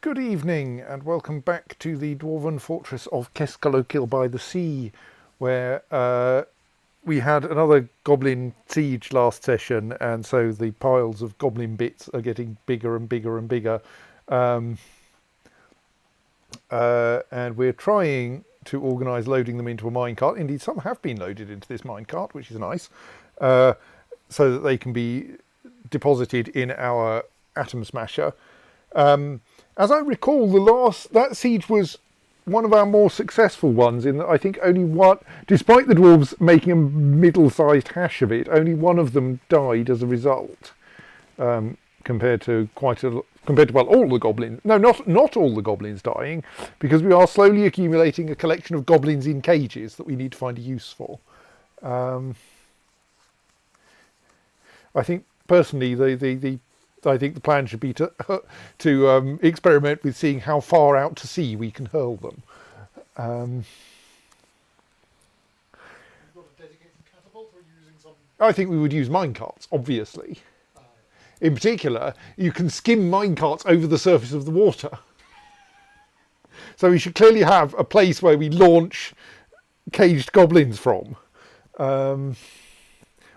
Good evening and welcome back to the dwarven fortress of Keskalokil by the sea, where we had another goblin siege last session, and so the piles of goblin bits are getting bigger and bigger and bigger. Um, and we're trying to organise loading them into a minecart. Indeed, some have been loaded into this minecart, which is nice, uh, so that they can be deposited in our atom smasher. As I recall, that siege was one of our more successful ones in that I think only one, despite the dwarves making a middle-sized hash of it, only one of them died as a result. Compared to all the goblins. No, not all the goblins dying, because we are slowly accumulating a collection of goblins in cages that we need to find a use for. I think personally I think the plan should be to experiment with seeing how far out to sea we can hurl them. You've got a dedicated catapult, or are you using some? I think we would use minecarts, obviously. In particular, you can skim minecarts over the surface of the water. So we should clearly have a place where we launch caged goblins from.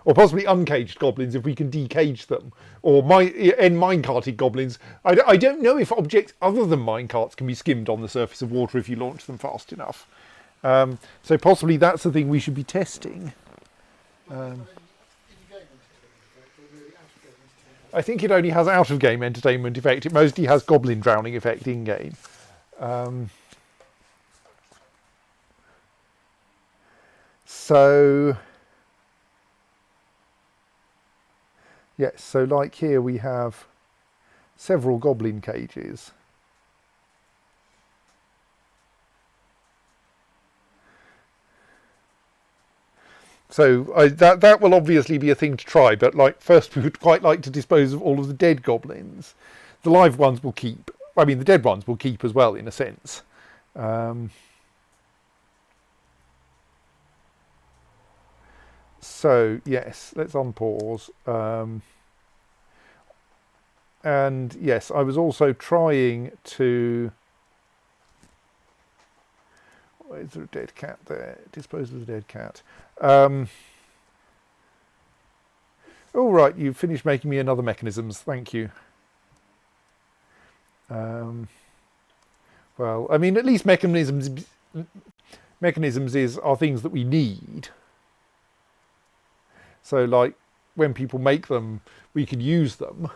Or possibly uncaged goblins if we can decage them. Or minecarted goblins. I don't know if objects other than minecarts can be skimmed on the surface of water if you launch them fast enough. So possibly that's the thing we should be testing. I think it only has out-of-game entertainment effect. It mostly has goblin drowning effect in-game. So... yes, so like here we have several goblin cages. So that will obviously be a thing to try, but like first we would quite like to dispose of all of the dead goblins. The live ones will keep. I mean, the dead ones will keep as well, in a sense. So yes, let's unpause. And yes, I was also trying to... oh, is there a dead cat there? Dispose of the dead cat. Oh right, you've finished making me another mechanisms. Thank you. Well, I mean, at least mechanisms are things that we need. So, like, when people make them, we can use them.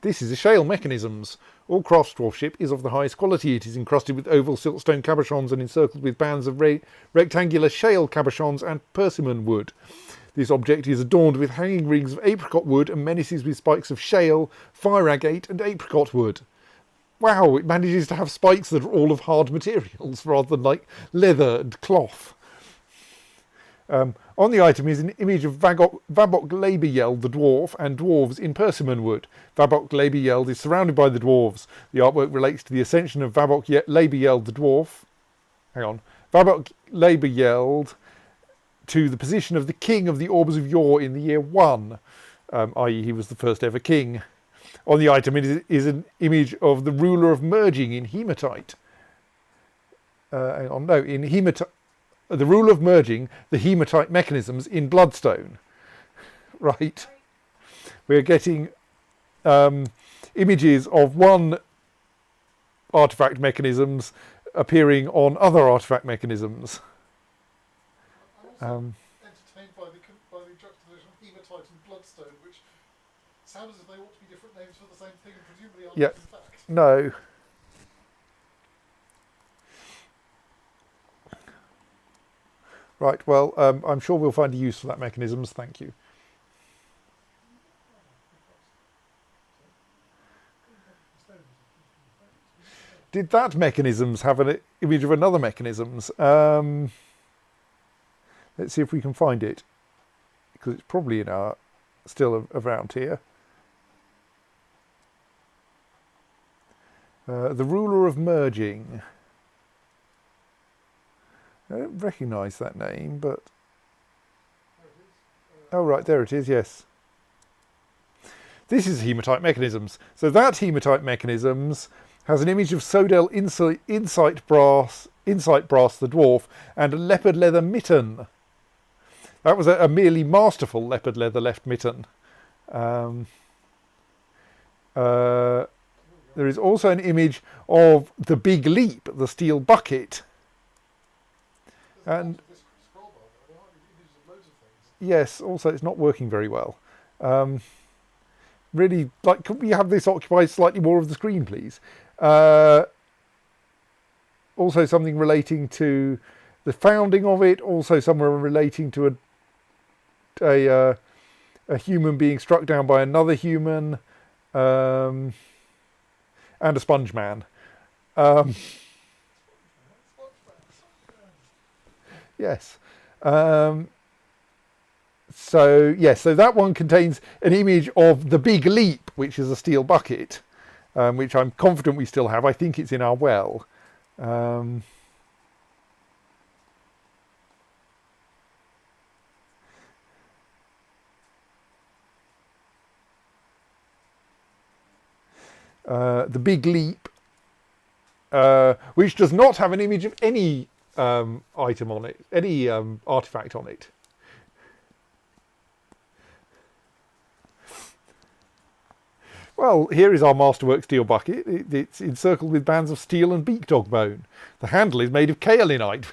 This is a shale mechanisms. All craft dwarf ship is of the highest quality. It is encrusted with oval siltstone cabochons and encircled with bands of rectangular shale cabochons and persimmon wood. This object is adorned with hanging rings of apricot wood and menaces with spikes of shale, fire agate and apricot wood. Wow, it manages to have spikes that are all of hard materials rather than like leather and cloth. On the item is an image of Vabok Laberjeld the dwarf and dwarves in persimmon wood. Vabok Laberjeld is surrounded by the dwarves. The artwork relates to the ascension of Vabok Laberjeld the dwarf. Vabok Laberjeld to the position of the king of the Orbs of Yore in the year 1, i.e. he was the first ever king. On the item is an image of the ruler of merging in hematite. In hematite. The rule of merging the hematite mechanisms in bloodstone. Right. We're getting images of one artifact mechanisms appearing on other artifact mechanisms. I'm entertained by the juxtaposition of hematite and bloodstone, which sound as if they ought to be different names for the same thing, and presumably are not in fact. No. Right, well, I'm sure we'll find a use for that mechanisms, thank you. Did that mechanisms have an image of another mechanisms? Let's see if we can find it, because it's probably in our, still around here. The ruler of merging. I don't recognise that name, but... oh, right, there it is, yes. This is hematite mechanisms. So that hematite mechanisms has an image of Sodel Insight Brass the Dwarf and a leopard leather mitten. That was a merely masterful leopard leather left mitten. There is also an image of the Big Leap, the steel bucket. And yes, also it's not working very well. Really, like, could we have this occupy slightly more of the screen, please? Also something relating to the founding of it, also somewhere relating to a human being struck down by another human, and a sponge man. Yes. So that one contains an image of the Big Leap, which is a steel bucket, which I'm confident we still have. I think it's in our well. The Big Leap, which does not have an image of any item on it, any artifact on it. Well, here is our masterwork steel bucket. It's encircled with bands of steel and beak dog bone. The handle is made of kaolinite,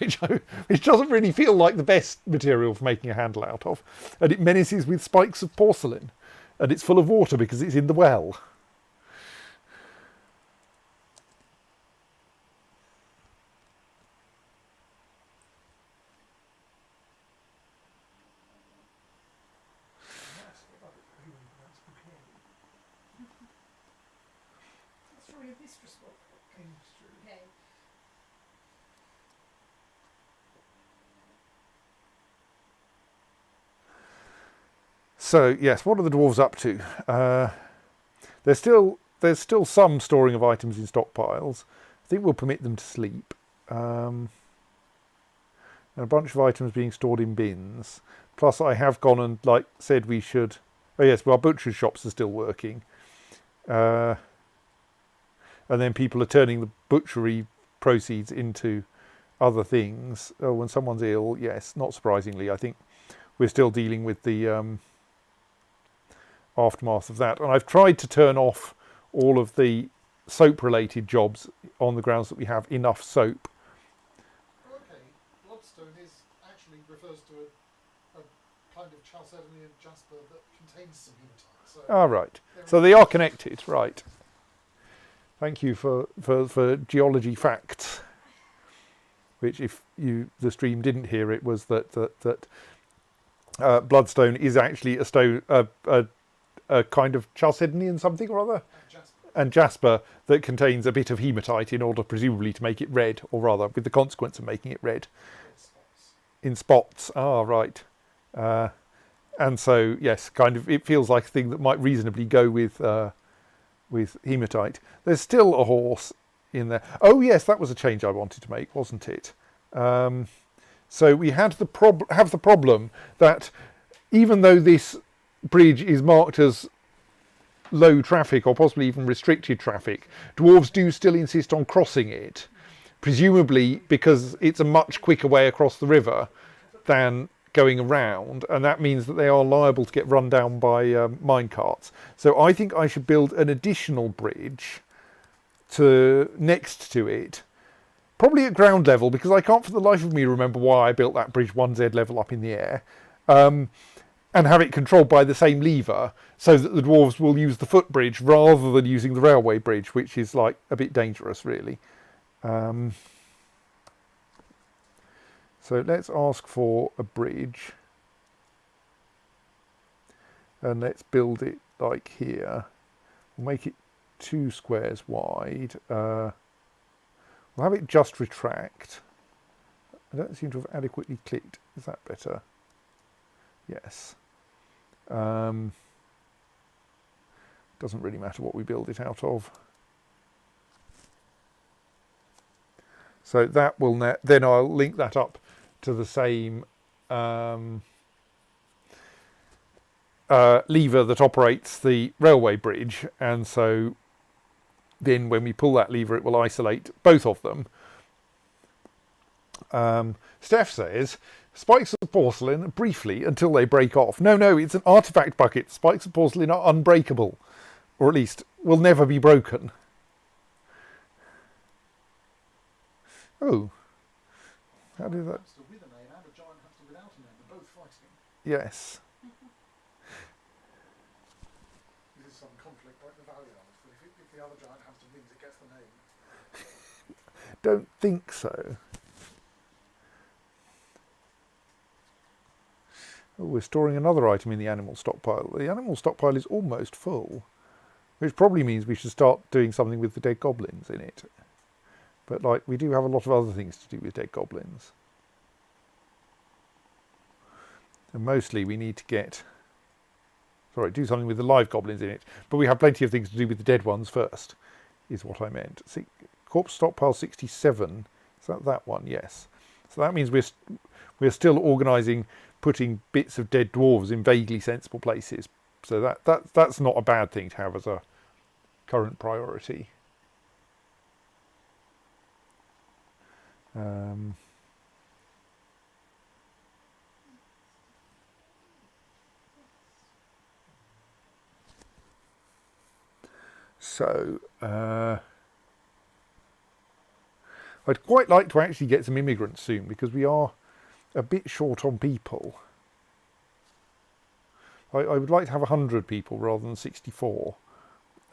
which doesn't really feel like the best material for making a handle out of. And it menaces with spikes of porcelain. And it's full of water because it's in the well. So yes, what are the dwarves up to? There's still some storing of items in stockpiles. I think we'll permit them to sleep. And a bunch of items being stored in bins. Plus, I have gone and said we should. Oh yes, well, our butcher's shops are still working. And then people are turning the butchery proceeds into other things. Oh, when someone's ill, yes, not surprisingly, I think we're still dealing with the aftermath of that. And I've tried to turn off all of the soap-related jobs on the grounds that we have enough soap. Okay, bloodstone actually refers to a kind of chalcedonian jasper that contains some hematite. So right. So they are connected, right. Thank you for geology facts. Which, if the stream didn't hear it, was that bloodstone is actually a stone, a kind of chalcedonian something or other, and jasper that contains a bit of hematite in order, presumably, to make it red, or rather, with the consequence of making it red. In spots. Ah, right. And so, yes, kind of, it feels like a thing that might reasonably go with hematite. There's still a horse in there. Oh yes, that was a change I wanted to make, wasn't it? So we had the problem that even though this bridge is marked as low traffic or possibly even restricted traffic, dwarves do still insist on crossing it, presumably because it's a much quicker way across the river than going around, and that means that they are liable to get run down by minecarts. So I think I should build an additional bridge next to it, probably at ground level, because I can't for the life of me remember why I built that bridge 1Z level up in the air, and have it controlled by the same lever, so that the dwarves will use the footbridge rather than using the railway bridge, which is a bit dangerous, really. So let's ask for a bridge, and let's build it like here. We'll make it 2 squares wide. We'll have it just retract. I don't seem to have adequately clicked. Is that better? Yes. Doesn't really matter what we build it out of. So that will then I'll link that up to the same lever that operates the railway bridge, and so then when we pull that lever, it will isolate both of them. Steph says, spikes of porcelain, briefly, until they break off. No, it's an artifact bucket. Spikes of porcelain are unbreakable. Or at least, will never be broken. Oh. How did that... Hamster with a name and a giant hamster without a name. They're both fighting. Yes. This is some conflict like the Valley Elves, but if the other giant hamster wins, it gets the name. Don't think so. Oh, we're storing another item in the animal stockpile. The animal stockpile is almost full, which probably means we should start doing something with the dead goblins in it. But like, we do have a lot of other things to do with dead goblins. And mostly we need to do something with the live goblins in it. But we have plenty of things to do with the dead ones first, is what I meant. See, corpse stockpile 67, is that one? Yes. So that means we're still organising, putting bits of dead dwarves in vaguely sensible places. So that's not a bad thing to have as a current priority. I'd quite like to actually get some immigrants soon, because we are a bit short on people. I would like to have 100 people rather than 64.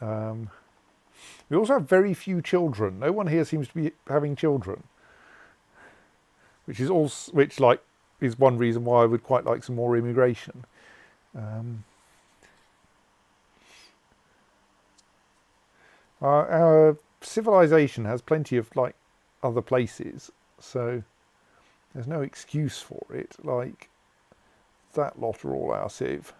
We also have very few children. No one here seems to be having children, which is one reason why I would quite like some more immigration. Our civilization has plenty of like other places, so there's no excuse for it. Like, that lot are all our civ.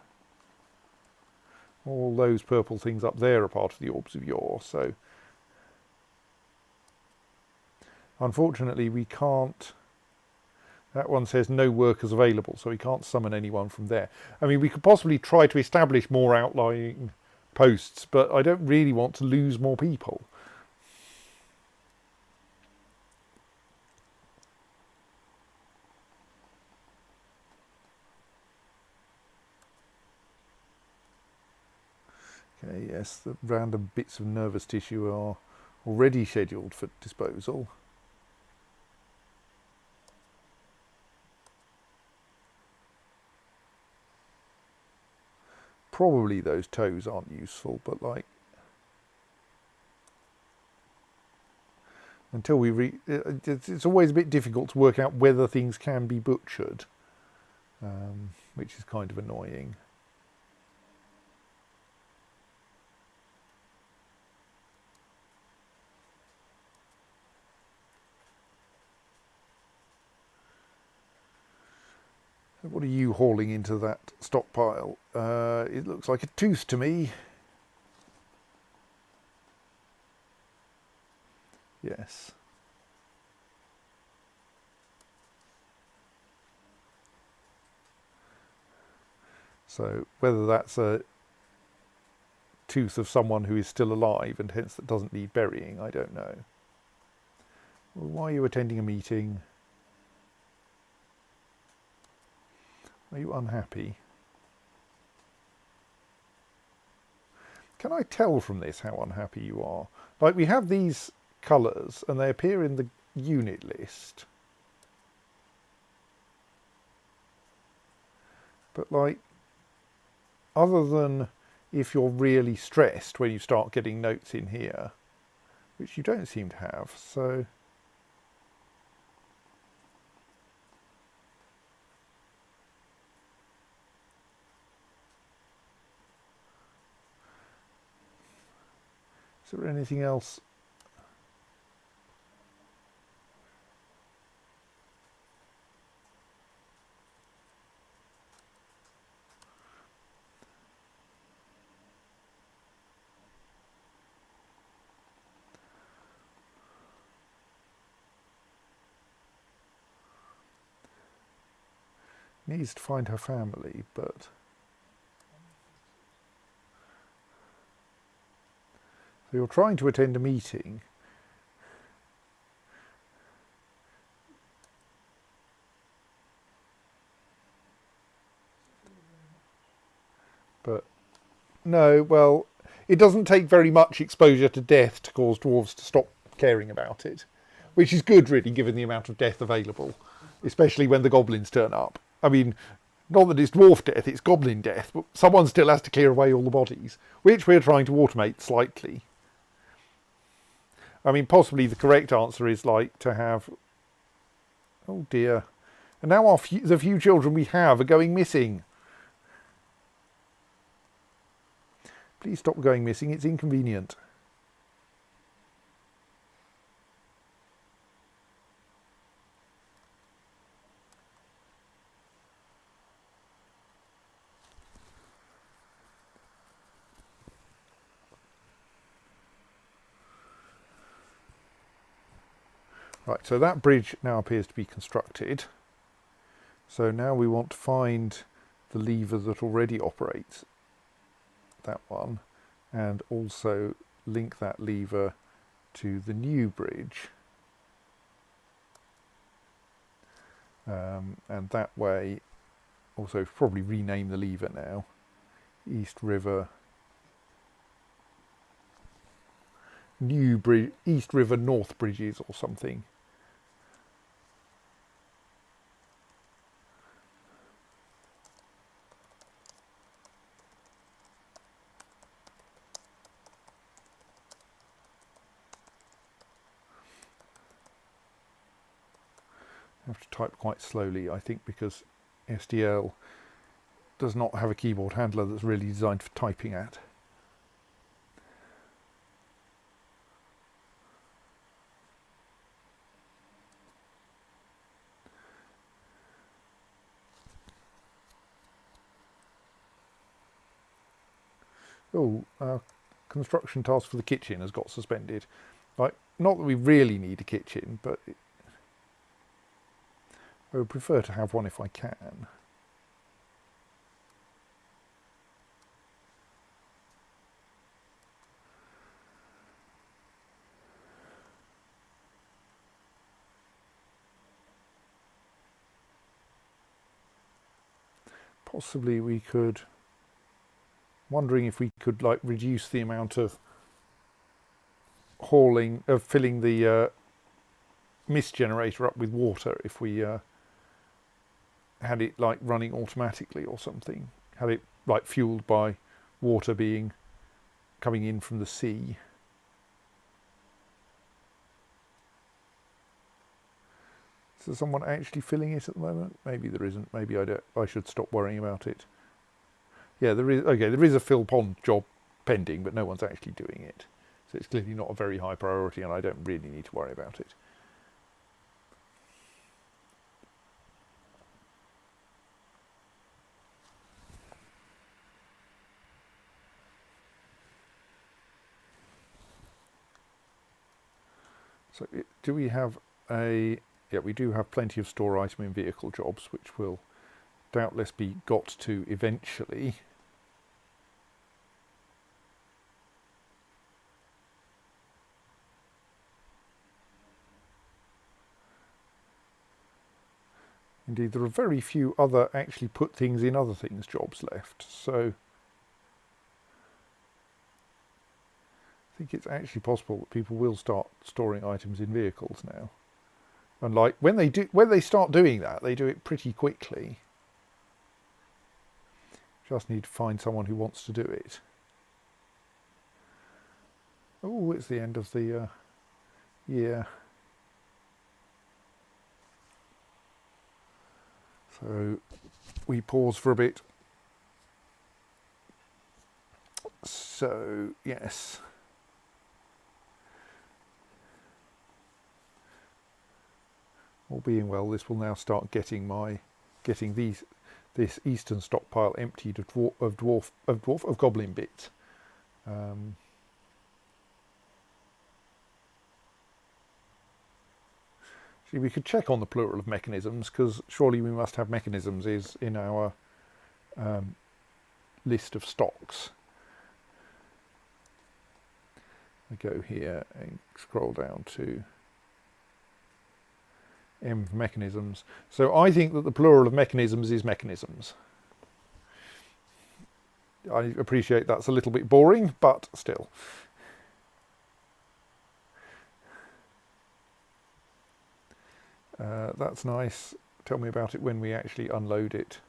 All those purple things up there are part of the Orbs of Yore, so unfortunately we can't. That one says no workers available, so we can't summon anyone from there. I mean, we could possibly try to establish more outlying posts, but I don't really want to lose more people. Okay, yes, the random bits of nervous tissue are already scheduled for disposal. Probably those toes aren't useful, but like, until we it's always a bit difficult to work out whether things can be butchered, which is kind of annoying. What are you hauling into that stockpile? It looks like a tooth to me. Yes. So whether that's a tooth of someone who is still alive and hence that doesn't need burying, I don't know. Well, why are you attending a meeting? Are you unhappy? Can I tell from this how unhappy you are? Like, we have these colours and they appear in the unit list. But like, other than if you're really stressed when you start getting notes in here, which you don't seem to have, so... Is there anything else? Needs to find her family, but So you're trying to attend a meeting. But no, well, it doesn't take very much exposure to death to cause dwarves to stop caring about it, which is good, really, given the amount of death available, especially when the goblins turn up. I mean, not that it's dwarf death, it's goblin death, but someone still has to clear away all the bodies, which we're trying to automate slightly. I mean, possibly the correct answer is like to have... Oh dear. And now the few children we have are going missing. Please stop going missing, it's inconvenient. Right, so that bridge now appears to be constructed. So now we want to find the lever that already operates that one, and also link that lever to the new bridge. And that way, also probably rename the lever now, East River New Bridge, East River North Bridges or something. I have to type quite slowly, I think, because SDL does not have a keyboard handler that's really designed for typing at. Oh, our construction task for the kitchen has got suspended. Like, not that we really need a kitchen, but I would prefer to have one if I can. Possibly we could, wondering if we could like reduce the amount of hauling, of filling the mist generator up with water if we had it like running automatically or something. Had it like fueled by water coming in from the sea. Is there someone actually filling it at the moment? Maybe there isn't. Maybe I should stop worrying about it. Yeah, there is. Okay, there is a fill pond job pending, but no one's actually doing it. So it's clearly not a very high priority, and I don't really need to worry about it. So do we have a... Yeah, we do have plenty of store item in vehicle jobs, which will doubtless be got to eventually. Indeed, there are very few other actually put things in other things jobs left, so I think it's actually possible that people will start storing items in vehicles now. And like when they start doing that, they do it pretty quickly. Just need to find someone who wants to do it. Oh, it's the end of the year. So we pause for a bit. So yes. All being well, this will now start getting this eastern stockpile emptied of goblin bits. See, we could check on the plural of mechanisms, because surely we must have mechanisms is in our list of stocks. I go here and scroll down to M for mechanisms. So I think that the plural of mechanisms is mechanisms. I appreciate that's a little bit boring, but still. That's nice. Tell me about it when we actually unload it.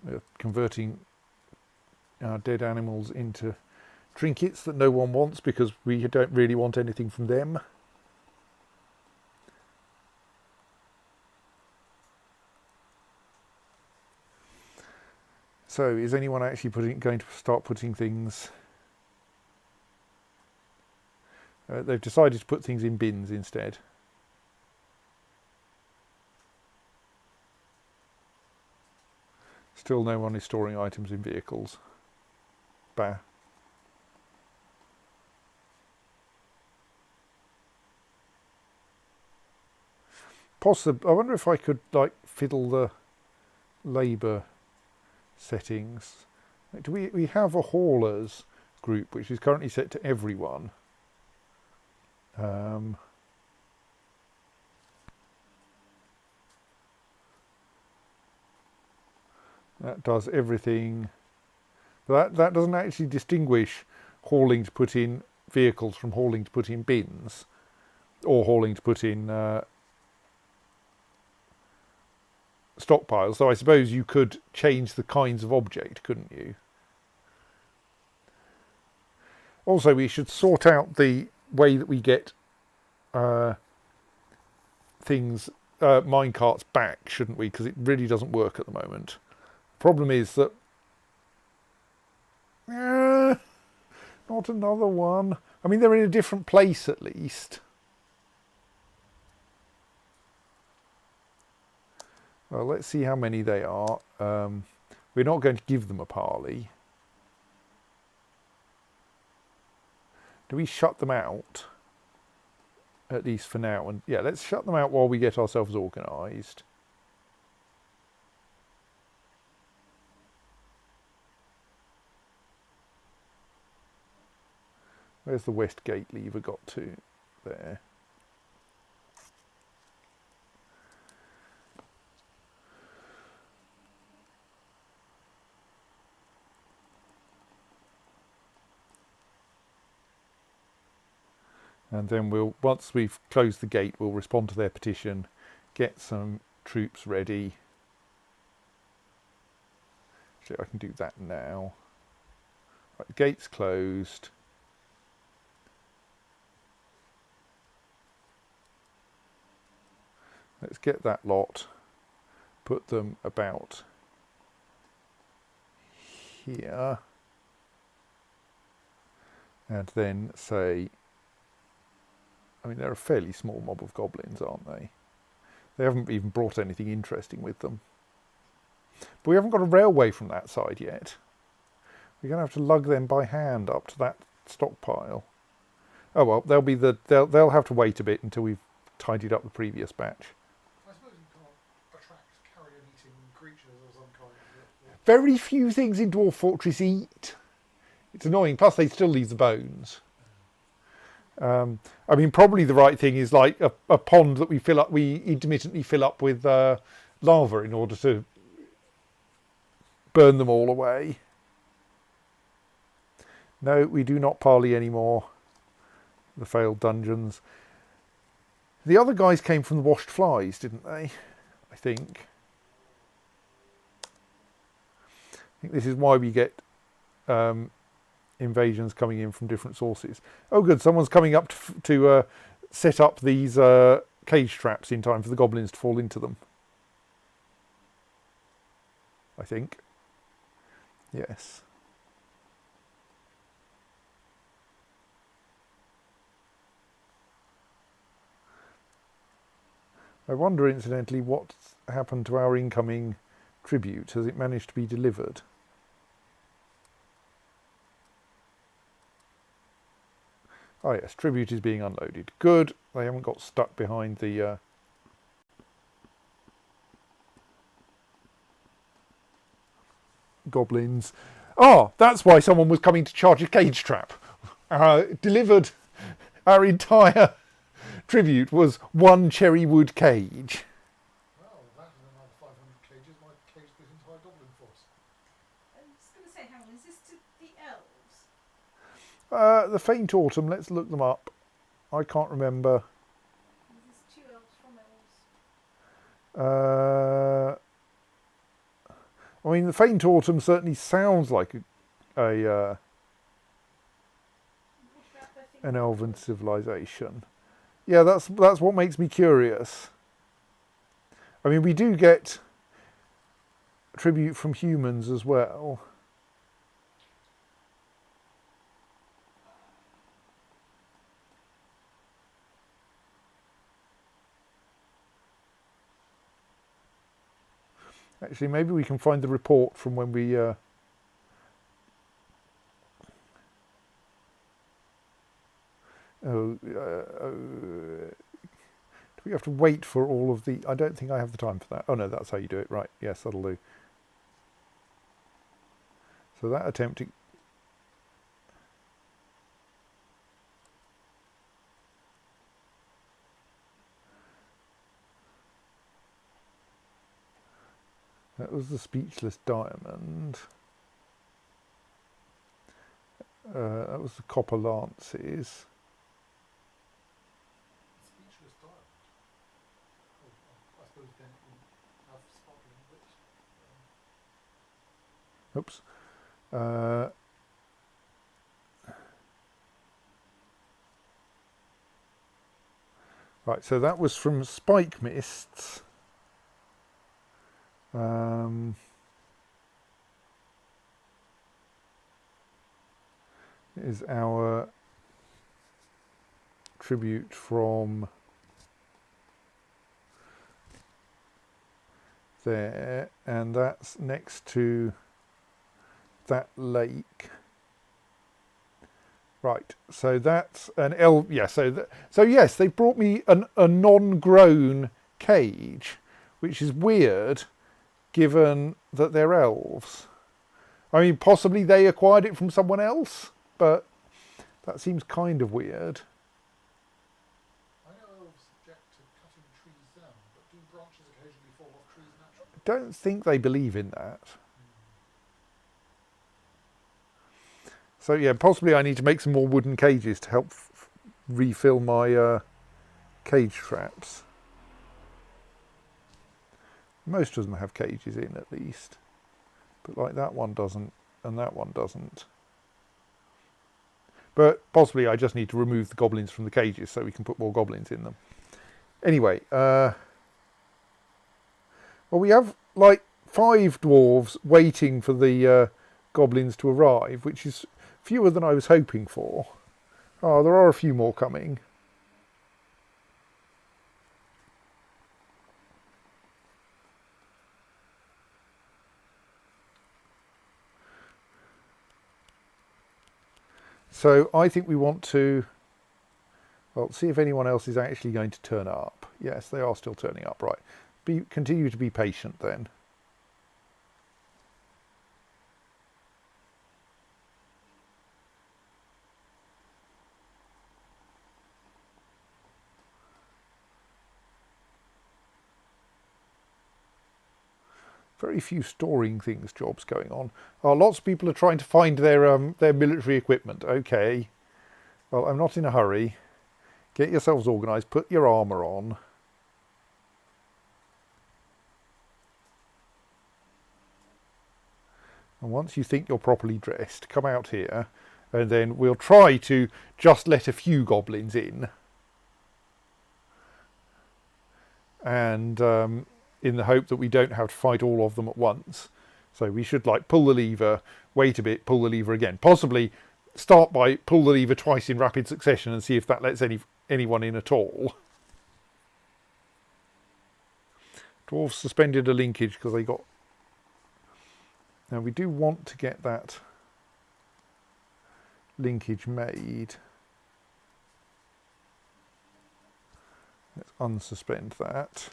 We're converting our dead animals into trinkets that no one wants because we don't really want anything from them. So is anyone actually going to start putting things... they've decided to put things in bins instead. Still no one is storing items in vehicles. Bah. I wonder if I could like fiddle the labour settings. Do we have a haulers group which is currently set to everyone? That does everything. That doesn't actually distinguish hauling to put in vehicles from hauling to put in bins, or hauling to put in stockpiles. So I suppose you could change the kinds of object, couldn't you? Also, we should sort out the way that we get minecarts back, shouldn't we? Because it really doesn't work at the moment. Problem is that not another one. I mean, they're in a different place at least. Well, let's see how many they are. We're not going to give them a parley. Do we shut them out? At least for now. And yeah, let's shut them out while we get ourselves organised. Where's the west gate lever got to? There. And then once we've closed the gate, we'll respond to their petition, get some troops ready. Actually, I can do that now. Right, the gate's closed. Let's get that lot, put them about here, and then say, I mean, they're a fairly small mob of goblins, aren't they? They haven't even brought anything interesting with them. But we haven't got a railway from that side yet. We're going to have to lug them by hand up to that stockpile. Oh well, they'll have to wait a bit until we've tidied up the previous batch. I suppose you can't attract carrion-eating creatures of some kind. Very few things in Dwarf Fortress eat. It's annoying. Plus, they still leave the bones. I mean, probably the right thing is like a pond that we intermittently fill up with lava in order to burn them all away. No, we do not parley anymore. The failed dungeons. The other guys came from the washed flies, didn't they? I think. I think this is why we get invasions coming in from different sources. Oh good, someone's coming up to set up these cage traps in time for the goblins to fall into them. I think. Yes. I wonder, incidentally, what's happened to our incoming tribute. Has it managed to be delivered? Oh yes, tribute is being unloaded. Good. They haven't got stuck behind the goblins. Ah, that's why someone was coming to charge a cage trap. Delivered our entire tribute was one cherry wood cage. Well, that and another 500 cages might cage this entire goblin force. I was going to say, hang on, is this to the elves? The Faint Autumn, let's look them up. I can't remember. Is this 2 elves from elves? I mean, the Faint Autumn certainly sounds like What about the thing an about elven elves? civilization. Yeah, that's what makes me curious. I mean, we do get tribute from humans as well. Actually, maybe we can find the report from when we... do we have to wait for all of the... I don't think I have the time for that. Oh no, that's how you do it. Right, yes, that'll do. So that attempt... That was the Speechless Diamond. That was the Copper Lances. Speechless diamond. Oh, I suppose then it wouldn't have sparkling bits. Oops. Uh, right, so that was from Spike Mists. Is our tribute from there, and that's next to that lake. Right, so that's an elf. Yeah, so yes, they brought me a non-grown cage, which is weird, given that they're elves. I mean, possibly they acquired it from someone else, but that seems kind of weird. I know elves object to cutting trees down, but do branches occasionally fall off trees naturally? I don't think they believe in that. So yeah, possibly I need to make some more wooden cages to help refill my cage traps. Most of them have cages in at least, but like that one doesn't, and that one doesn't. But possibly I just need to remove the goblins from the cages so we can put more goblins in them. Anyway, well, we have like 5 dwarves waiting for the goblins to arrive, which is fewer than I was hoping for. Oh, there are a few more coming. So I think we want to, well, see if anyone else is actually going to turn up. Yes, they are still turning up, right. Continue to be patient then. Very few storing things jobs going on. Lots of people are trying to find their military equipment. Okay. Well, I'm not in a hurry. Get yourselves organised. Put your armour on. And once you think you're properly dressed, come out here, and then we'll try to just let a few goblins in. And in the hope that we don't have to fight all of them at once. So we should like pull the lever, wait a bit, pull the lever again. Possibly start by pull the lever twice in rapid succession and see if that lets anyone in at all. Dwarves suspended a linkage because they got... Now we do want to get that linkage made. Let's unsuspend that.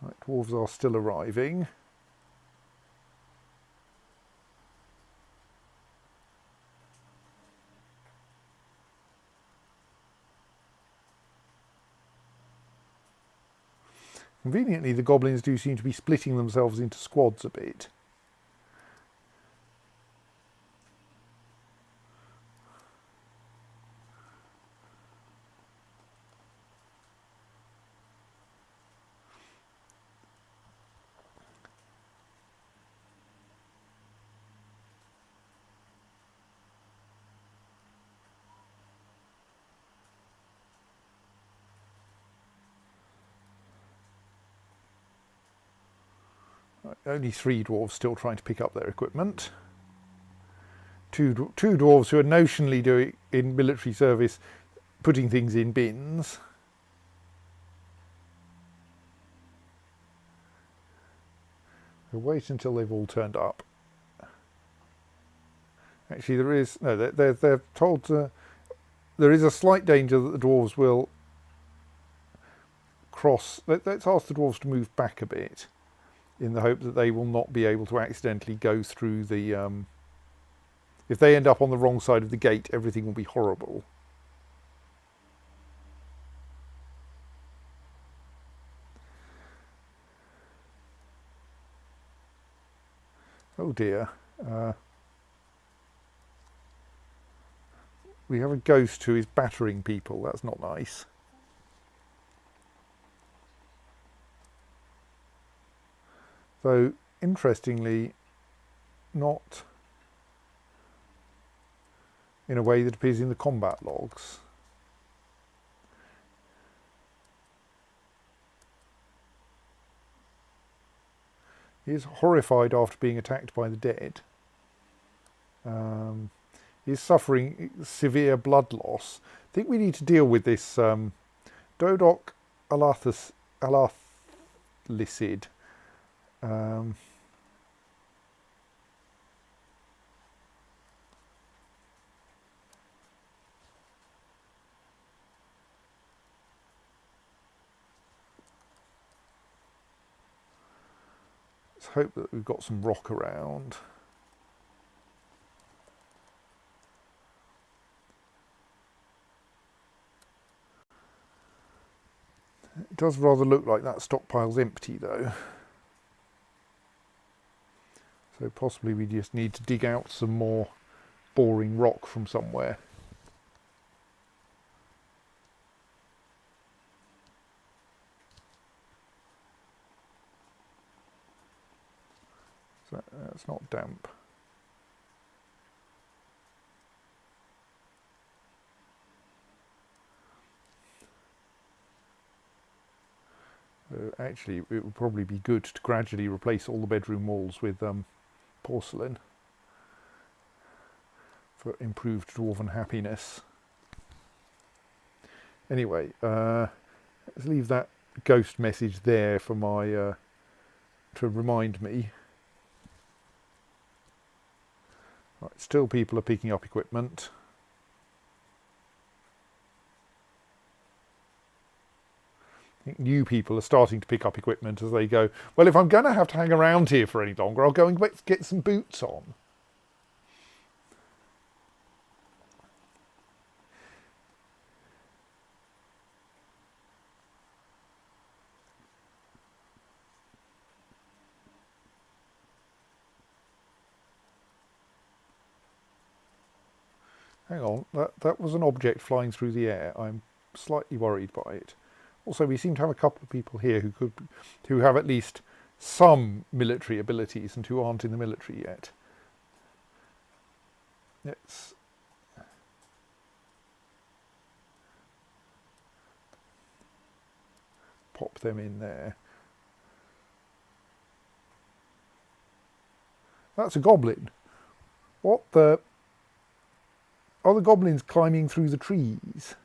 Right, dwarves are still arriving. Conveniently, the goblins do seem to be splitting themselves into squads a bit. Right, only 3 dwarves still trying to pick up their equipment. Two dwarves who are notionally doing in military service, putting things in bins. We'll wait until they've all turned up. Actually, there is no. They're told there is a slight danger that the dwarves will cross. Let's ask the dwarves to move back a bit, in the hope that they will not be able to accidentally go through the. If they end up on the wrong side of the gate, everything will be horrible. Oh dear. We have a ghost who is battering people. That's not nice. Though, interestingly, not in a way that appears in the combat logs. He is horrified after being attacked by the dead. He is suffering severe blood loss. I think we need to deal with this Dodoc Alathycid. Let's hope that we've got some rock around. It does rather look like that stockpile's empty though. So possibly we just need to dig out some more boring rock from somewhere. So that's not damp. Actually, it would probably be good to gradually replace all the bedroom walls with porcelain for improved dwarven happiness. Anyway, let's leave that ghost message there for my to remind me. Right, still people are picking up equipment. I think new people are starting to pick up equipment as they go, well, if I'm going to have to hang around here for any longer, I'll go and get some boots on. Hang on, that was an object flying through the air. I'm slightly worried by it. Also, we seem to have a couple of people here who have at least some military abilities and who aren't in the military yet. Let's pop them in there. That's a goblin. What the... Are the goblins climbing through the trees?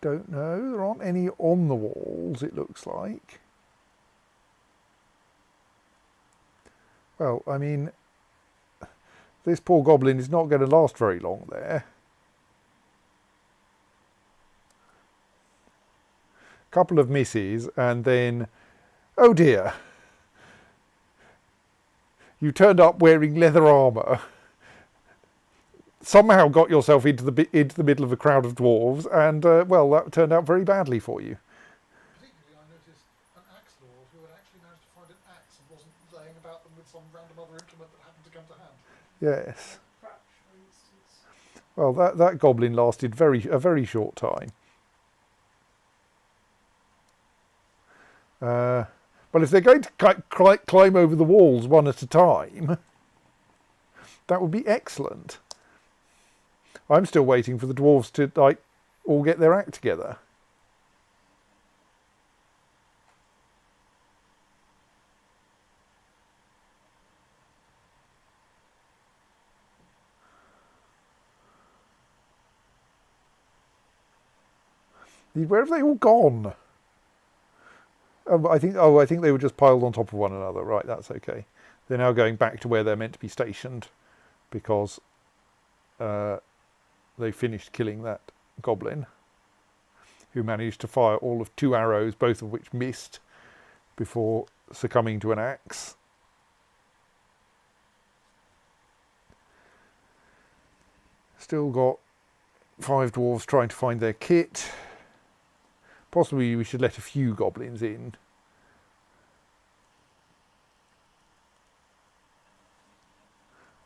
don't know. There aren't any on the walls, it looks like. Well, I mean, this poor goblin is not going to last very long there. Couple of misses, and then, oh dear, you turned up wearing leather armour, somehow got yourself into the middle of a crowd of dwarves, and well, that turned out very badly for you. Particularly, I noticed an axe lord who had actually managed to find an axe and wasn't laying about them with some random other implement that happened to come to hand. Yes. Crutch, for instance. Well, that goblin lasted a very short time. But if they're going to climb over the walls one at a time, that would be excellent. I'm still waiting for the dwarves to all get their act together. Where have they all gone? I think they were just piled on top of one another. Right, that's okay. They're now going back to where they're meant to be stationed because they finished killing that goblin, who managed to fire all of 2 arrows, both of which missed, before succumbing to an axe. Still got 5 dwarves trying to find their kit. Possibly we should let a few goblins in.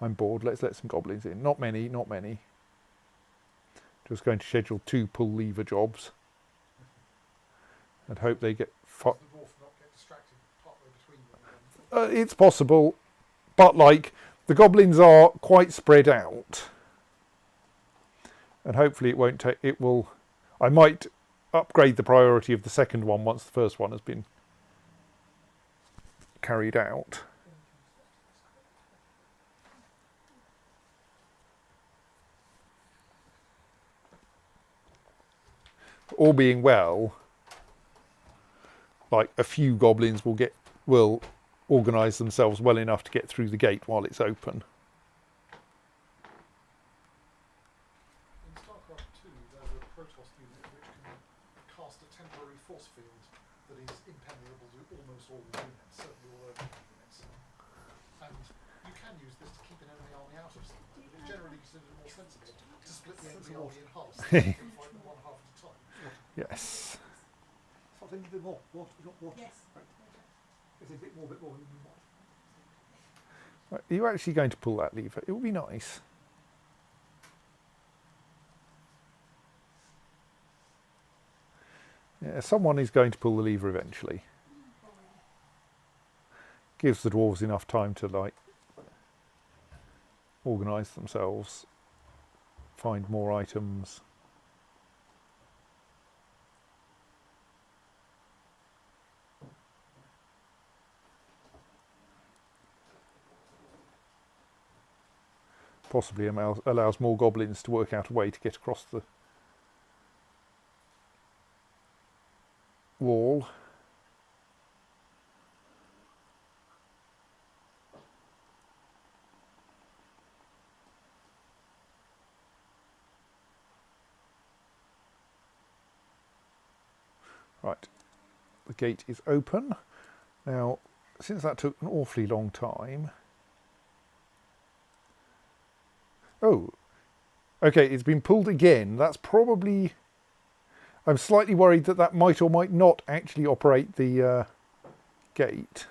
I'm bored. Let's let some goblins in. Not many, not many. Just going to schedule 2 pull lever jobs and hope they get. Does the dwarf not get distracted partway between them? It's possible, but the goblins are quite spread out, and hopefully it won't take. It will. I might upgrade the priority of the second one once the first one has been carried out. All being well, a few goblins will organise themselves well enough to get through the gate while it's open. In StarCraft 2, there's a Protoss unit which can cast a temporary force field that is impenetrable to almost all the units, certainly all the units. And you can use this to keep an enemy army out of something. It's generally considered more sensible to split the enemy army in half, so you can fight them one half at a time. Yes. Something a bit more. What? What? Yes. Right. Is it a bit more, what? Right, are you actually going to pull that lever? It would be nice. Yeah, someone is going to pull the lever eventually. Gives the dwarves enough time to organise themselves, find more items. Possibly allows more goblins to work out a way to get across the wall. Right, the gate is open. Now, since that took an awfully long time... Oh, okay, it's been pulled again. That's probably... I'm slightly worried that might or might not actually operate the gate.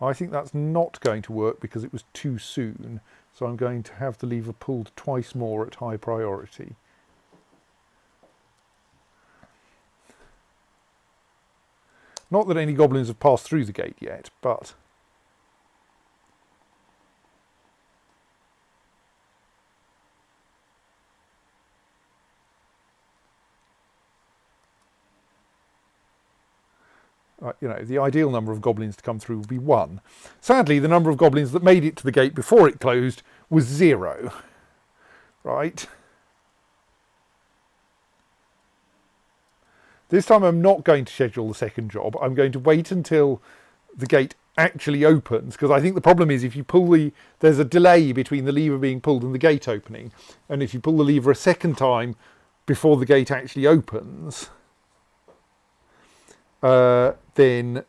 I think that's not going to work because it was too soon. So I'm going to have the lever pulled twice more at high priority. Not that any goblins have passed through the gate yet, but... The ideal number of goblins to come through would be 1. Sadly, the number of goblins that made it to the gate before it closed was 0. Right? This time I'm not going to schedule the second job. I'm going to wait until the gate actually opens, because I think the problem is if you there's a delay between the lever being pulled and the gate opening, and if you pull the lever a second time before the gate actually opens, then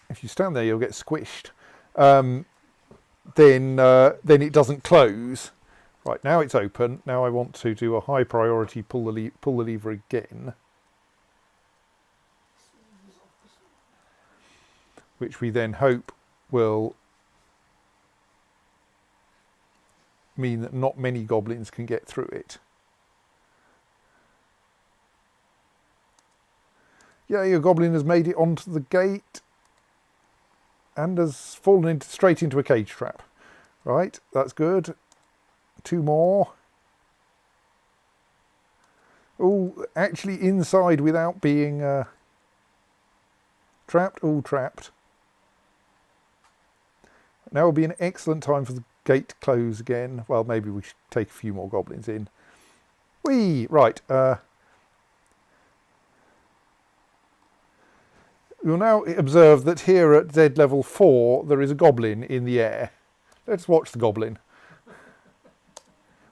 if you stand there you'll get squished. Then it doesn't close. Right, now it's open. Now I want to do a high priority pull the lever again, which we then hope will mean that not many goblins can get through it. Yeah, your goblin has made it onto the gate and has fallen straight into a cage trap. Right, that's good. 2 more. Oh, actually inside without being trapped. All trapped. Now will be an excellent time for the gate to close again. Well, maybe we should take a few more goblins in. Whee! Right. You'll now observe that here at Z level 4 there is a goblin in the air. Let's watch the goblin.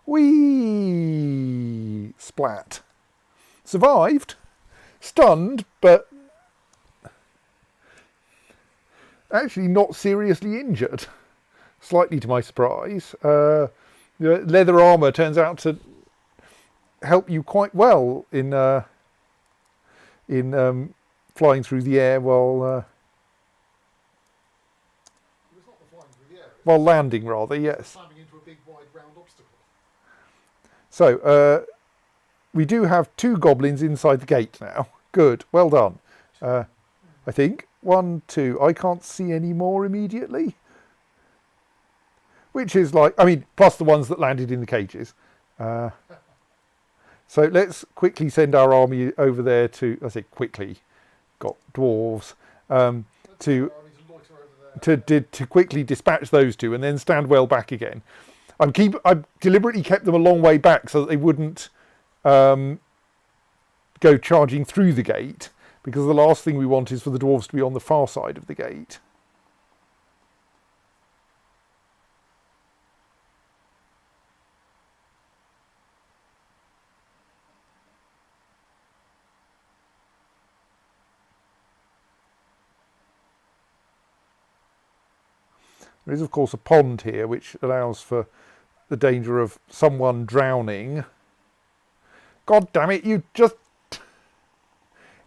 Whee! Splat. Survived. Stunned, but actually not seriously injured. Slightly to my surprise. Leather armour turns out to help you quite well in flying through the air while It's not the flying through the air. while landing, rather. Yes. Slamming into a big, wide, round obstacle. So we do have 2 goblins inside the gate now. Good. Well done. I think 1, 2. I can't see any more immediately. Which is plus the ones that landed in the cages. So let's quickly send our army over there to, I say quickly, got dwarves, to quickly dispatch those 2 and then stand well back again. I've deliberately kept them a long way back so that they wouldn't go charging through the gate, because the last thing we want is for the dwarves to be on the far side of the gate. There is, of course, a pond here, which allows for the danger of someone drowning. God damn it, you just...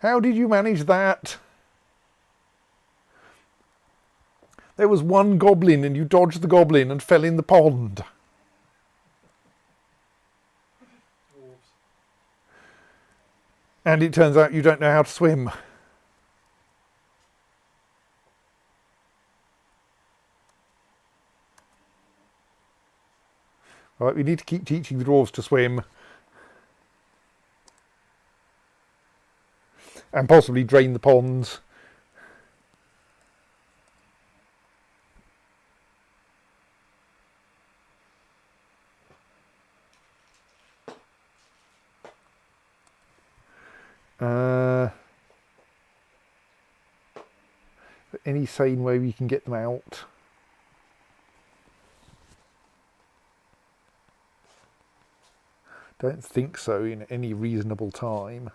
How did you manage that? There was 1 goblin and you dodged the goblin and fell in the pond. Dwarves. And it turns out you don't know how to swim. Right, we need to keep teaching the dwarves to swim. And possibly drain the ponds. Any sane way we can get them out? Don't think so in any reasonable time.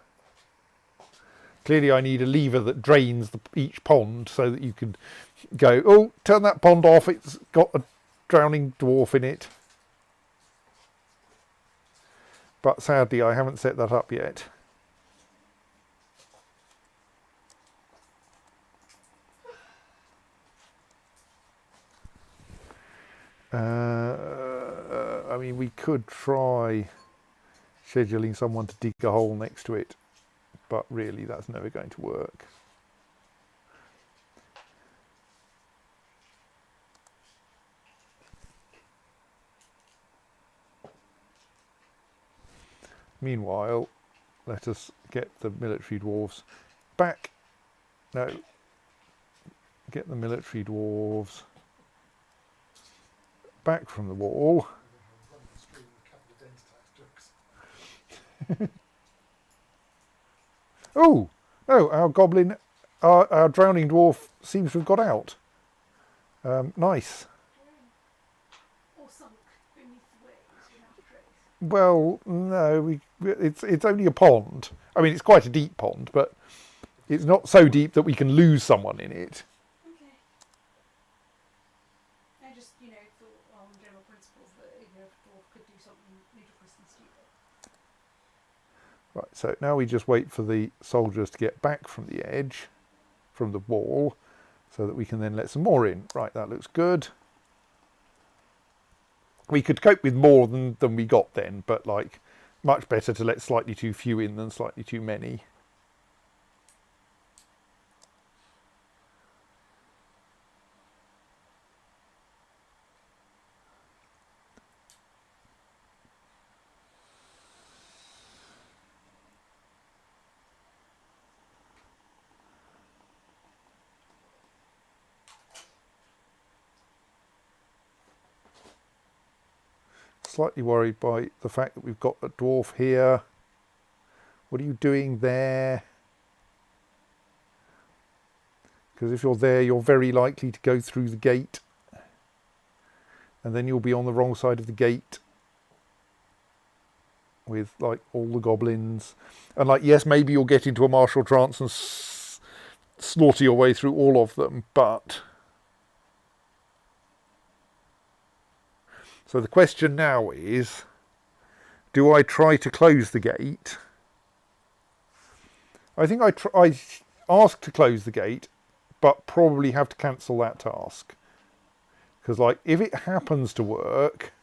Clearly I need a lever that drains each pond so that you can go, oh, turn that pond off, it's got a drowning dwarf in it. But sadly I haven't set that up yet. I mean, we could try scheduling someone to dig a hole next to it, but really that's never going to work. Meanwhile, let us get the military dwarves back. No, get the military dwarves back from the wall. We're running a stream of capital gains tax jokes. Oh, no, our goblin, our drowning dwarf seems to have got out. Nice. Or sunk beneath the waves without a trace. Well, no, it's only a pond. I mean, it's quite a deep pond, but it's not so deep that we can lose someone in it. Okay. I just, thought on general principles that if a dwarf could do something ludicrous and stupid. Right, so now we just wait for the soldiers to get back from the edge, from the wall, so that we can then let some more in. Right, that looks good. We could cope with more than we got then, but like much better to let slightly too few in than slightly too many. Slightly worried by the fact that we've got a dwarf here. What are you doing there? Because if you're there, you're very likely to go through the gate. And then you'll be on the wrong side of the gate with like all the goblins. And like, yes, maybe you'll get into a martial trance and slaughter your way through all of them, but... So the question now is, do I try to close the gate? I think I ask to close the gate, but probably have to cancel that task. Because like, if it happens to work,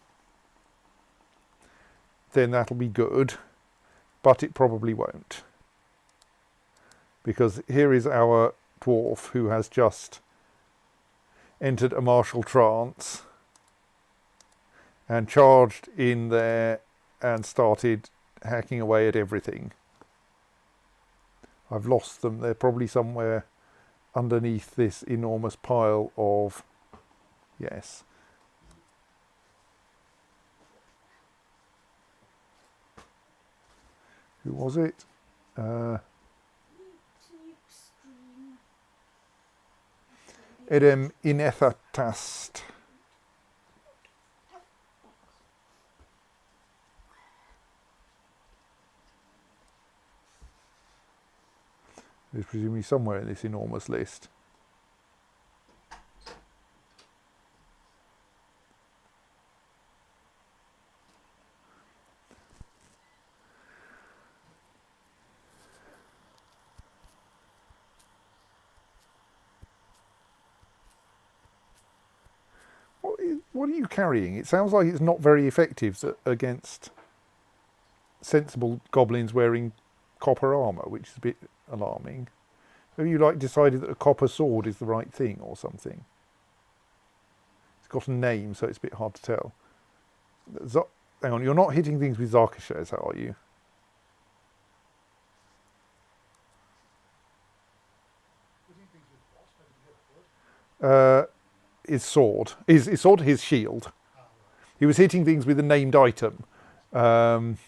then that'll be good, but it probably won't. Because here is our dwarf who has just entered a martial trance and charged in there and started hacking away at everything. I've lost them. They're probably somewhere underneath this enormous pile of... Yes. Who was it? Edem Inethatast. Is presumably somewhere in this enormous list. What are you carrying? It sounds like it's not very effective against sensible goblins wearing copper armour, which is a bit alarming. Have you like decided that a copper sword is the right thing or something? It's got a name, so it's a bit hard to tell. Hang on, you're not hitting things with Zarkashes, are you? Hitting things with what? I didn't hear that word. His sword. His sword, his shield. Ah, right. He was hitting things with a named item. And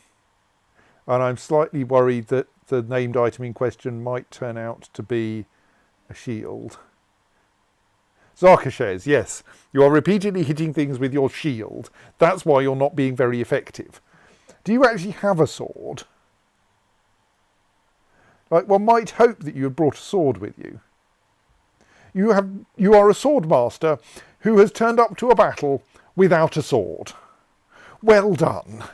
I'm slightly worried that the named item in question might turn out to be a shield. Zarkashes, yes. You are repeatedly hitting things with your shield. That's why you're not being very effective. Do you actually have a sword? Like, one might hope that you had brought a sword with you. You are a sword master who has turned up to a battle without a sword. Well done.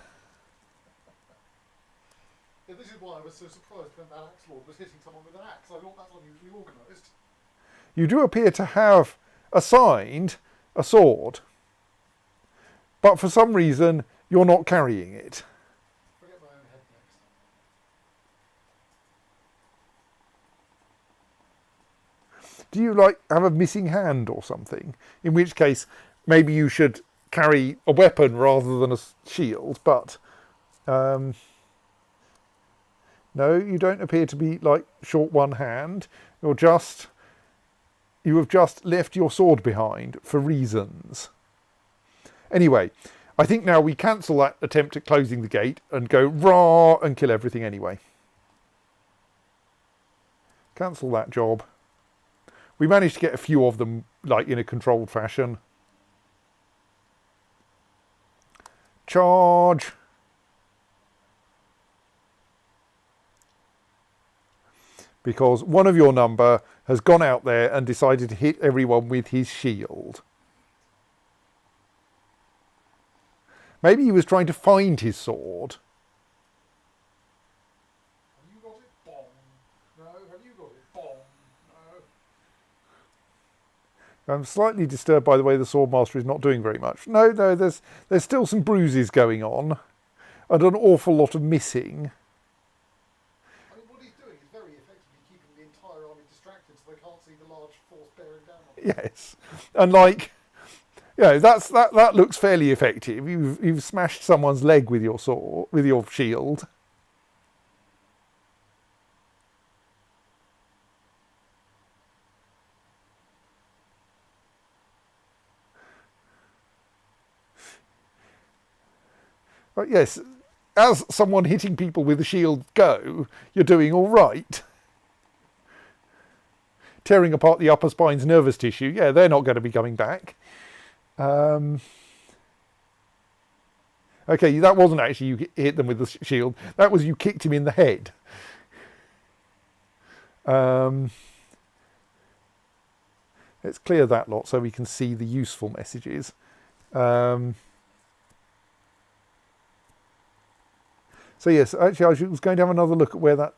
Yeah, this is why I was so surprised when that axe lord was hitting someone with an axe. I thought that's unusually organised. You do appear to have assigned a sword, but for some reason you're not carrying it. Forget my own head next. Do you like have a missing hand or something? In which case, maybe you should carry a weapon rather than a shield. But No, you don't appear to be like short one hand. You have just left your sword behind for reasons. Anyway, I think now we cancel that attempt at closing the gate and go raw and kill everything anyway. Cancel that job. We managed to get a few of them like in a controlled fashion. Charge. Because one of your number has gone out there and decided to hit everyone with his shield. Maybe he was trying to find his sword. Have you got it? Bong. No. Have you got it? Bong. No. I'm slightly disturbed by the way the Swordmaster is not doing very much. No, there's still some bruises going on and an awful lot of missing. I mean, what he's doing is very effectively keeping the entire army distracted so they can't see the large force bearing down on them. Yes, and like, yeah, that looks fairly effective. You've smashed someone's leg with your sword, with your shield. But yes, as someone hitting people with a shield go, you're doing all right. Tearing apart the upper spine's nervous tissue, yeah, they're not going to be coming back. Okay, that wasn't actually you hit them with the shield. That was you kicked him in the head. Let's clear that lot so we can see the useful messages. So yes, actually I was going to have another look at where that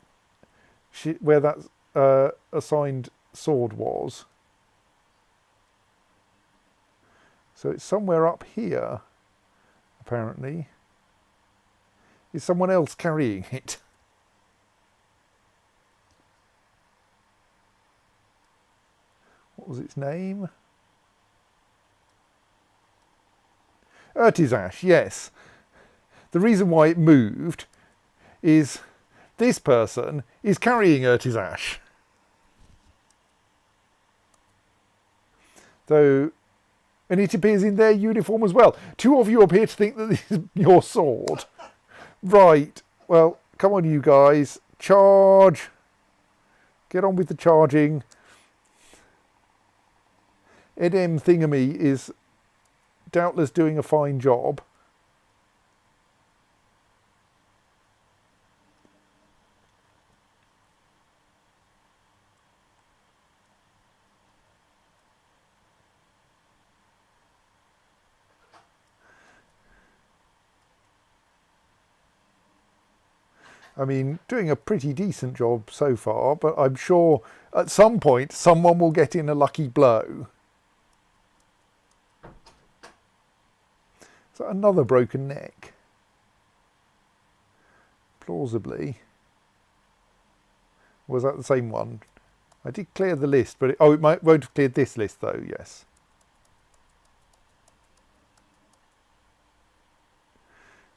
assigned sword was. So it's somewhere up here, apparently. Is someone else carrying it? What was its name? Urtizash, yes. The reason why it moved is this person is carrying Urtizash. Though, and it appears in their uniform as well. Two of you appear to think that this is your sword. Right, well, come on you guys. Charge. Get on with the charging. Edem Thingamy is doubtless doing a fine job. I mean, doing a pretty decent job so far, but I'm sure at some point someone will get in a lucky blow. Is that another broken neck? Plausibly. Was that the same one? I did clear the list, but it won't have cleared this list though, yes.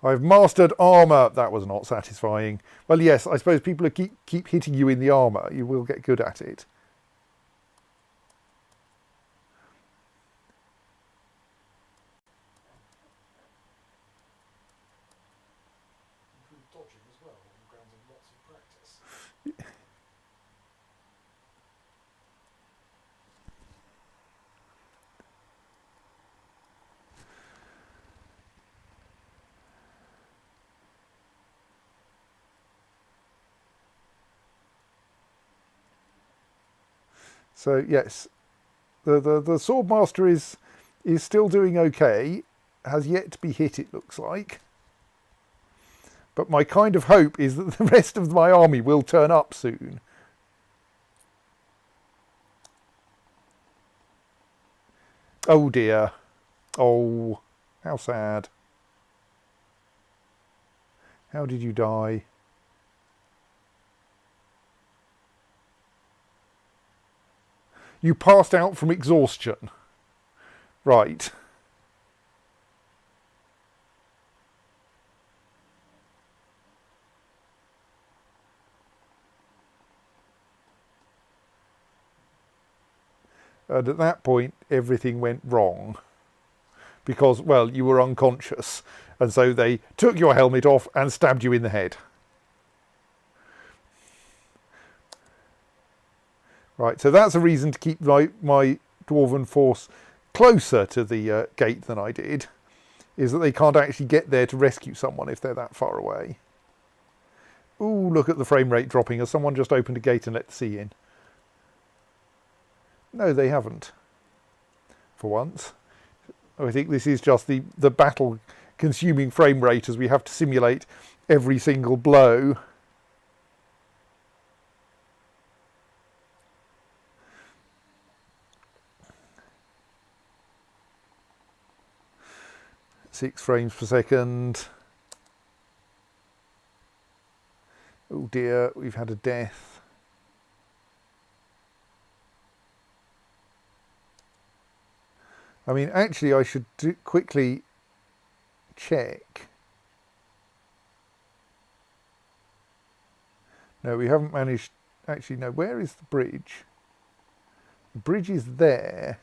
I've mastered armour. That was not satisfying. Well, yes, I suppose people are keep hitting you in the armour. You will get good at it. Improve dodging as well on the grounds of lots of practice. So yes, the Swordmaster is still doing okay. Has yet to be hit, it looks like. But my kind of hope is that the rest of my army will turn up soon. Oh dear. Oh, how sad. How did you die? You passed out from exhaustion. Right. And at that point, everything went wrong. Because, well, you were unconscious. And so they took your helmet off and stabbed you in the head. Right, so that's a reason to keep my dwarven force closer to the gate than I did, is that they can't actually get there to rescue someone if they're that far away. Ooh, look at the frame rate dropping. Has someone just opened a gate and let the sea in? No, they haven't. For once. I think this is just the battle consuming frame rate as we have to simulate every single blow. Six frames per second. Oh dear, we've had a death. I mean, actually, I should quickly check. No, we haven't managed. Actually, no, where is the bridge? The bridge is there.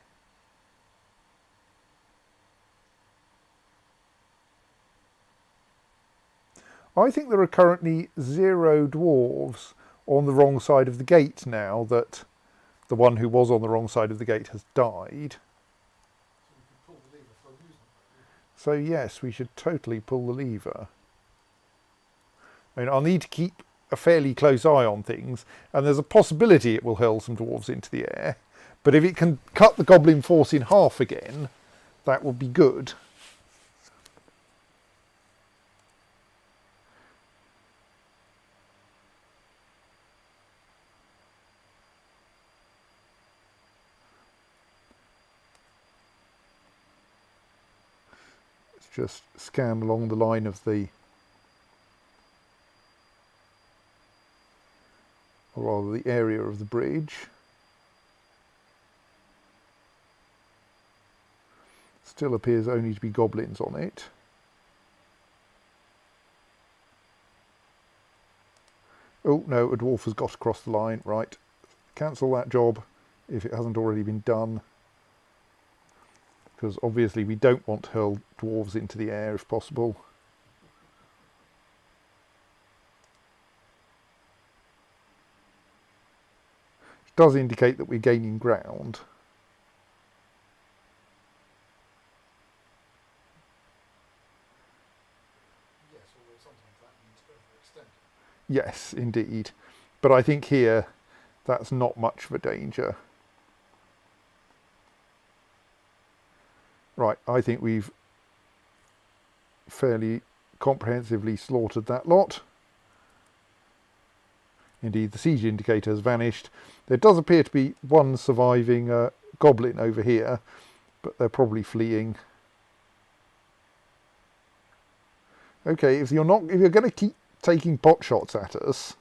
I think there are currently 0 dwarves on the wrong side of the gate now that the one who was on the wrong side of the gate has died. So we could pull the lever for amusement. So yes, we should totally pull the lever. I mean, I'll need to keep a fairly close eye on things, and there's a possibility it will hurl some dwarves into the air. But if it can cut the goblin force in half again, that would be good. Let's just scan along the line of the, or rather the area of the bridge. Still appears only to be goblins on it. Oh no, a dwarf has got across the line. Right, cancel that job if it hasn't already been done. Because obviously we don't want to hurl dwarves into the air if possible. It does indicate that we're gaining ground. Yes, although sometimes that means overextending. Yes, indeed. But I think here that's not much of a danger. Right, I think we've fairly comprehensively slaughtered that lot. Indeed, the siege indicator has vanished. There does appear to be one surviving goblin over here, but they're probably fleeing. Okay, if you're going to keep taking pot shots at us,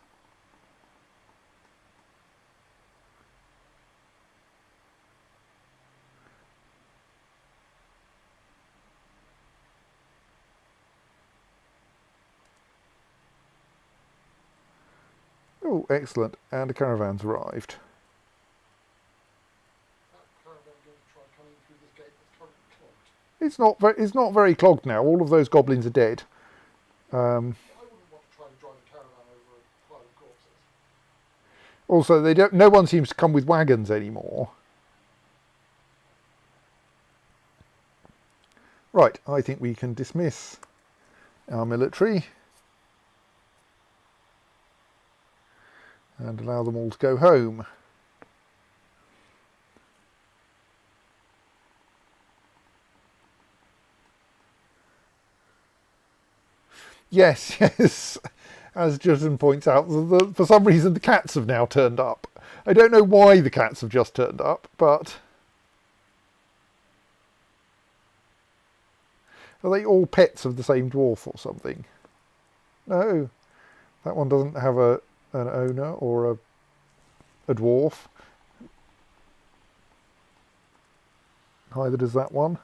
oh, excellent, and a caravan's arrived. That caravan going to try coming through this gate that's currently clogged. It's not very clogged now. All of those goblins are dead. I wouldn't want to try to drive a caravan over a pile of corpses. Also, no one seems to come with wagons anymore. Right, I think we can dismiss our military and allow them all to go home. Yes, yes, as Justin points out, for some reason the cats have now turned up. I don't know why the cats have just turned up, but... Are they all pets of the same dwarf or something? No, that one doesn't have an owner or a dwarf. Neither does that one.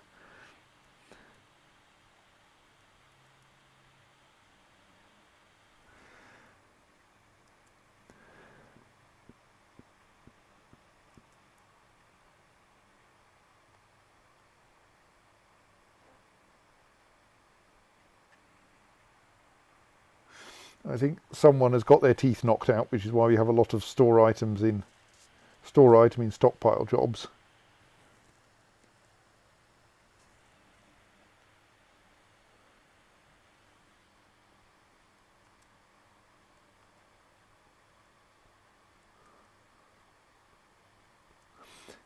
I think someone has got their teeth knocked out, which is why we have a lot of store item in stockpile jobs.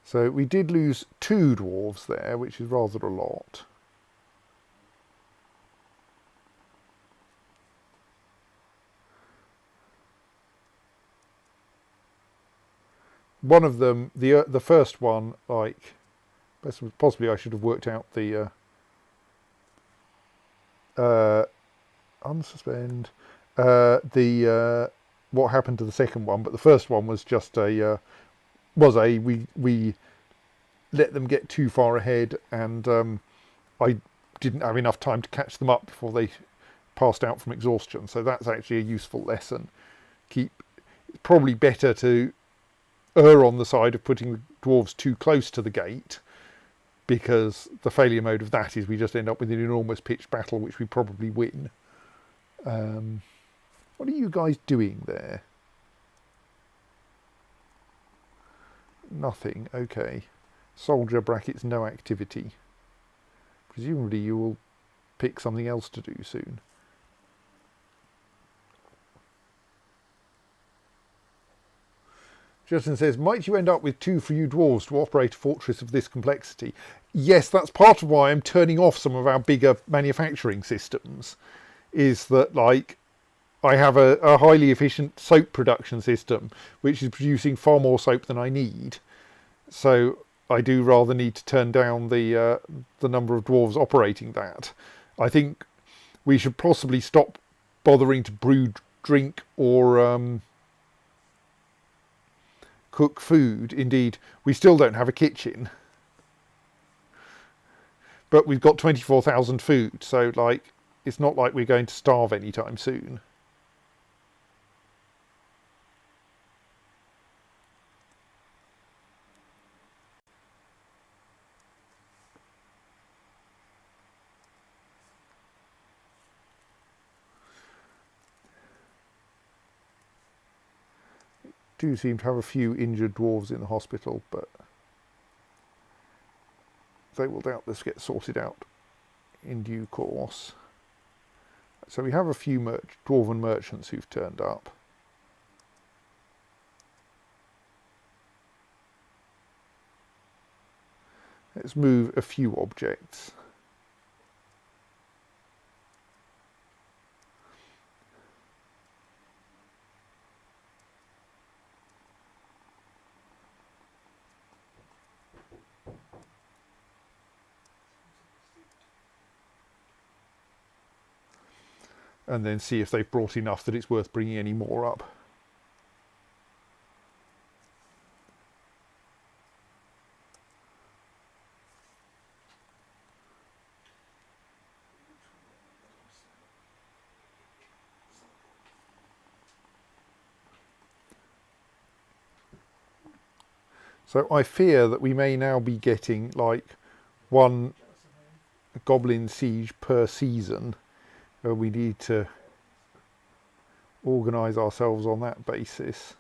So we did lose 2 dwarves there, which is rather a lot. One of them, the first one, like, possibly I should have worked out the unsuspend what happened to the second one, but the first one was just we let them get too far ahead, and I didn't have enough time to catch them up before they passed out from exhaustion. So that's actually a useful lesson. It's probably better to err on the side of putting the dwarves too close to the gate, because the failure mode of that is we just end up with an enormous pitched battle, which we probably win. What are you guys doing there? Nothing. Okay. Soldier brackets no activity. Presumably you will pick something else to do soon. Justin says, might you end up with too few dwarves to operate a fortress of this complexity? Yes, that's part of why I'm turning off some of our bigger manufacturing systems, is that, like, I have a highly efficient soap production system which is producing far more soap than I need. So I do rather need to turn down the number of dwarves operating that. I think we should possibly stop bothering to brew, drink, or cook food. Indeed, we still don't have a kitchen, but we've got 24,000 food, so, like, it's not like we're going to starve anytime soon. Do seem to have a few injured dwarves in the hospital, but they will doubtless get sorted out in due course. So we have a few dwarven merchants who've turned up. Let's move a few objects. And then see if they've brought enough that it's worth bringing any more up. So I fear that we may now be getting, like, 1 goblin siege per season. We need to organise ourselves on that basis.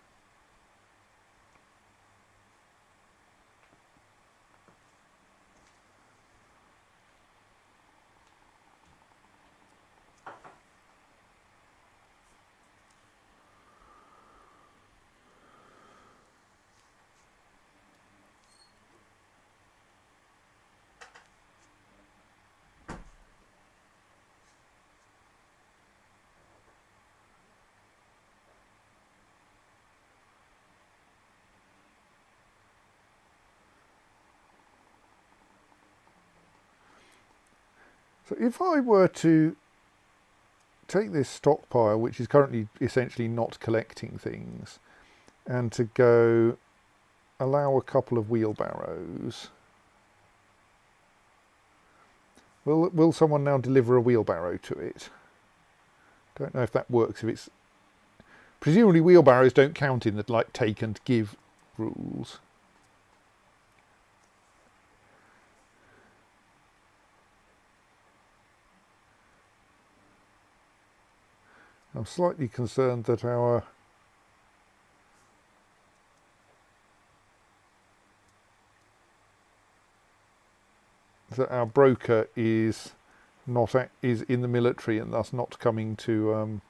So if I were to take this stockpile, which is currently essentially not collecting things, and to go allow a couple of wheelbarrows. Will someone now deliver a wheelbarrow to it? Don't know if that works. If it's presumably wheelbarrows don't count in the, like, take and give rules. I'm slightly concerned that our broker is is in the military and thus not coming to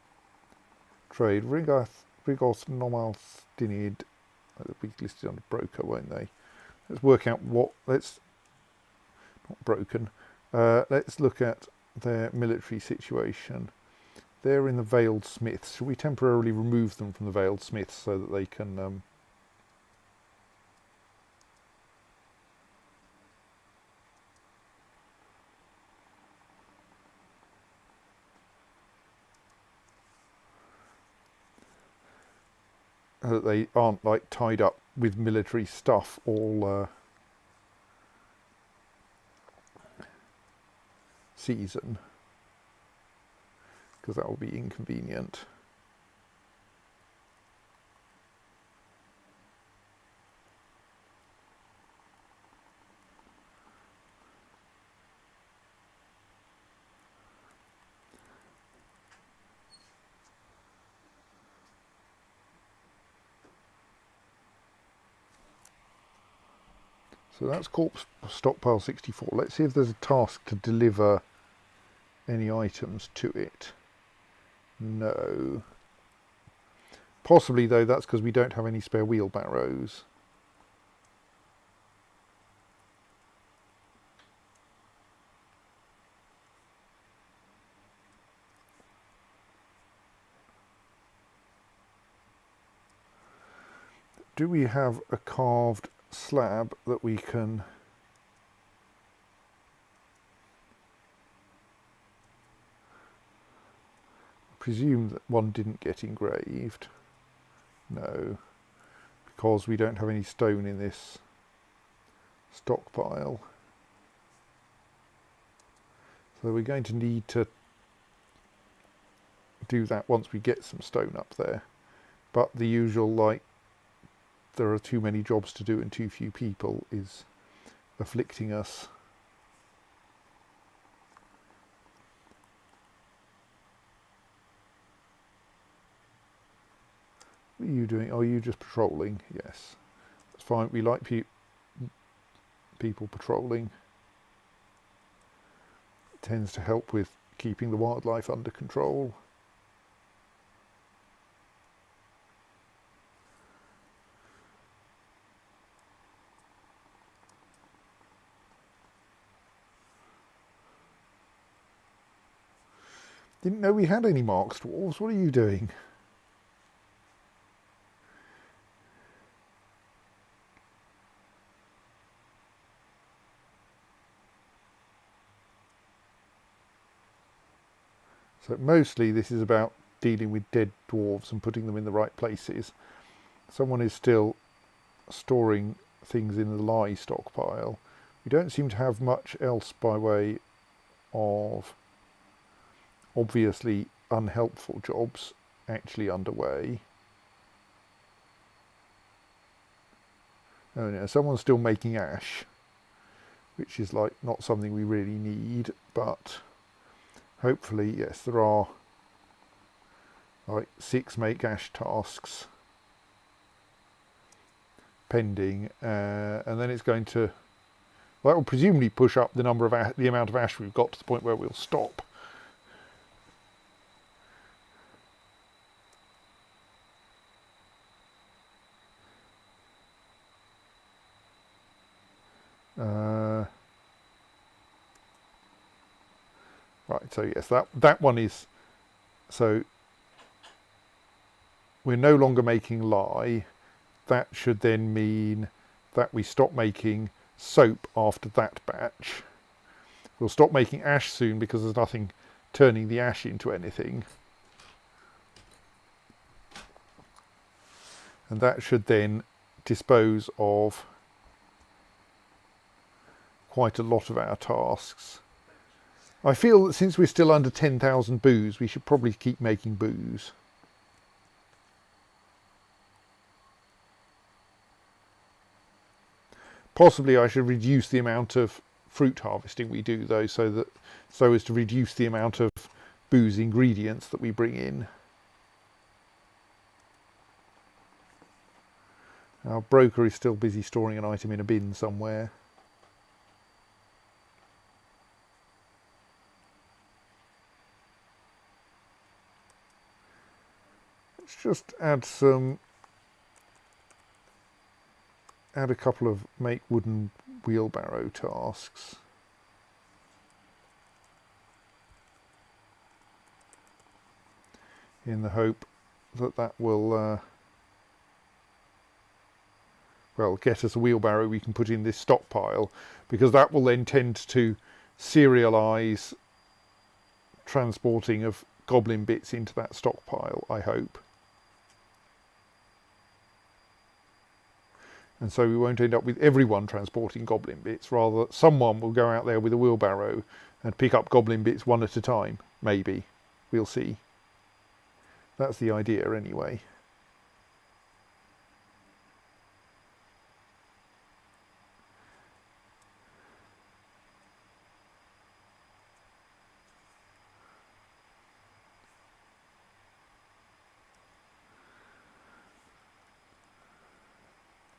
trade. Rigos Nomalstinid, they'll be listed under broker, won't they? Let's work out what. Let's not broken. Let's look at their military situation. They're in the Veiled Smiths. Should we temporarily remove them from the Veiled Smiths so that they can that they aren't like tied up with military stuff all season, because that will be inconvenient. So that's corpse stockpile 64. Let's see if there's a task to deliver any items to it. No. Possibly though, that's because we don't have any spare wheelbarrows. Do we have a carved slab that we can presume that one didn't get engraved? No, because we don't have any stone in this stockpile. So we're going to need to do that once we get some stone up there. But the usual, like, there are too many jobs to do and too few people is afflicting us. What are you doing? Are you just patrolling? Yes, that's fine. We like people patrolling. It tends to help with keeping the wildlife under control. Didn't know we had any marks dwarves. What are you doing? So mostly this is about dealing with dead dwarves and putting them in the right places. Someone is still storing things in the lie stockpile. We don't seem to have much else by way of obviously unhelpful jobs actually underway. Oh no, someone's still making ash, which is like not something we really need, but hopefully, yes, there are like 6 make ash tasks pending, and then it's going to, well, that will presumably push up the number of the amount of ash we've got to the point where we'll stop. Right, so yes, that one is, so we're no longer making lye. That should then mean that we stop making soap after that batch. We'll stop making ash soon because there's nothing turning the ash into anything. And that should then dispose of quite a lot of our tasks. I feel that since we're still under 10,000 booze, we should probably keep making booze. Possibly I should reduce the amount of fruit harvesting we do though, so as to reduce the amount of booze ingredients that we bring in. Our broker is still busy storing an item in a bin somewhere. Let's just add a couple of make wooden wheelbarrow tasks. In the hope that that will well, get us a wheelbarrow we can put in this stockpile, because that will then tend to serialise transporting of goblin bits into that stockpile, I hope. And so we won't end up with everyone transporting goblin bits, rather someone will go out there with a wheelbarrow and pick up goblin bits one at a time, maybe. We'll see. That's the idea anyway.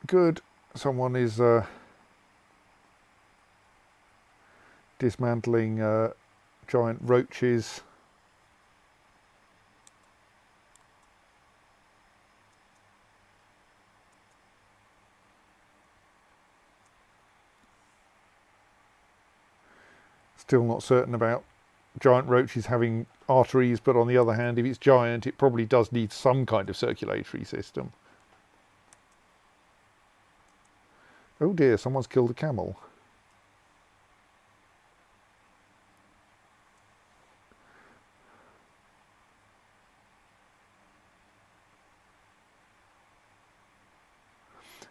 Good. Someone is dismantling giant roaches. Still not certain about giant roaches having arteries, but on the other hand, if it's giant, it probably does need some kind of circulatory system. Oh dear, someone's killed a camel.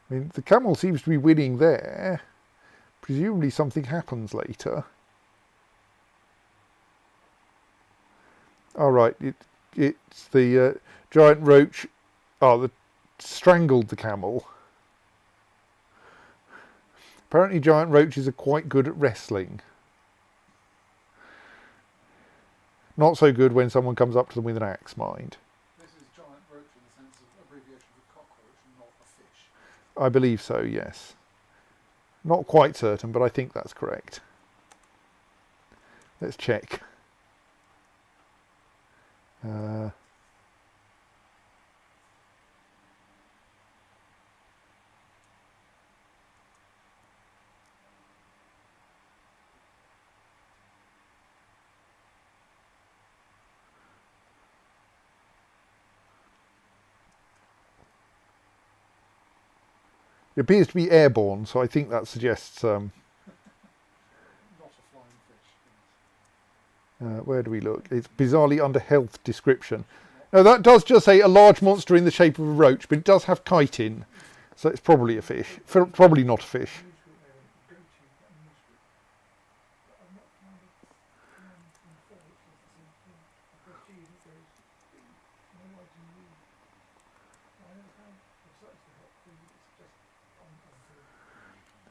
I mean, the camel seems to be winning there. Presumably something happens later. All right, it's the giant roach. Oh, strangled the camel. Apparently giant roaches are quite good at wrestling. Not so good when someone comes up to them with an axe, mind. This is giant roach in the sense of abbreviation for cockroach and not a fish. I believe so, yes. Not quite certain, but I think that's correct. Let's check. It appears to be airborne, so I think that suggests... Not a flying fish. where do we look? It's bizarrely under health description. No, that does just say a large monster in the shape of a roach, but it does have chitin, so it's probably a fish. Probably not a fish.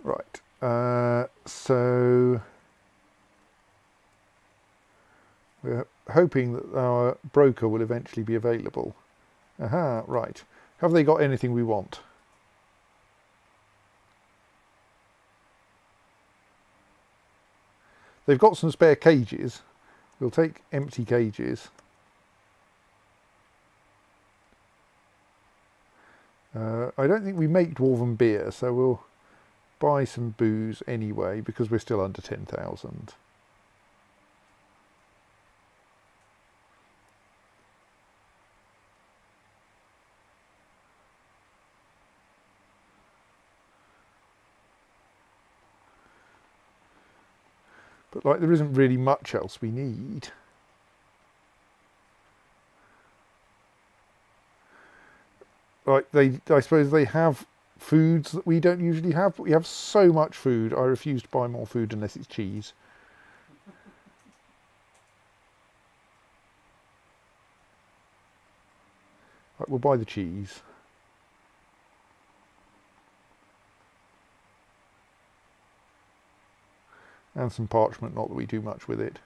Right, so we're hoping that our broker will eventually be available. Aha, right. Have they got anything we want? They've got some spare cages. We'll take empty cages. I don't think we make dwarven beer, so we'll buy some booze anyway, because we're still under 10,000. But like, there isn't really much else we need. Like, I suppose they have foods that we don't usually have, but we have so much food. I refuse to buy more food unless it's cheese. Right, we'll buy the cheese. And some parchment, not that we do much with it.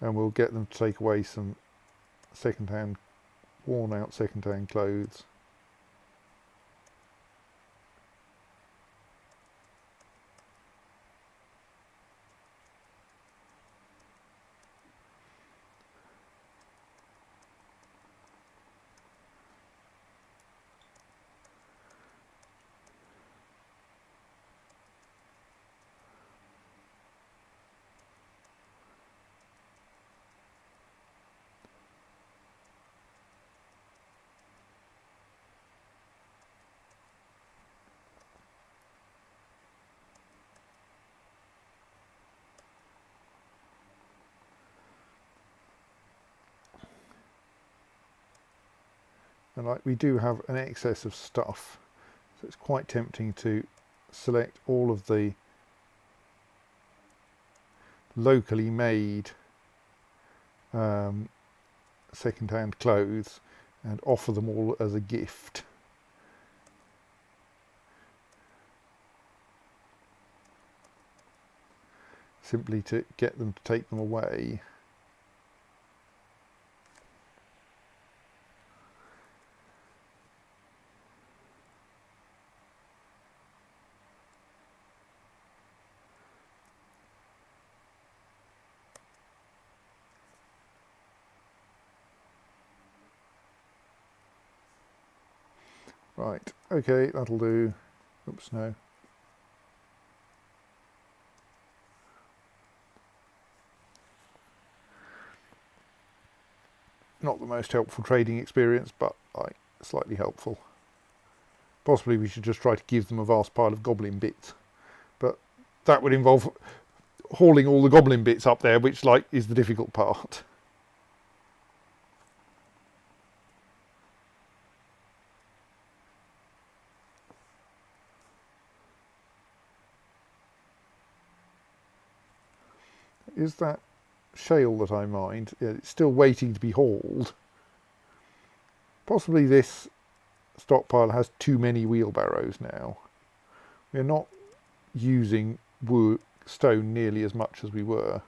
And we'll get them to take away some second-hand, worn out second-hand clothes. And like we do have an excess of stuff, so it's quite tempting to select all of the locally made second-hand clothes and offer them all as a gift. Simply to get them to take them away. Right, okay, that'll do. Oops, no. Not the most helpful trading experience, but like slightly helpful. Possibly we should just try to give them a vast pile of goblin bits, but that would involve hauling all the goblin bits up there, which like is the difficult part. Is that shale that I mined? Yeah, it's still waiting to be hauled. Possibly this stockpile has too many wheelbarrows now. We're not using wood, stone nearly as much as we were.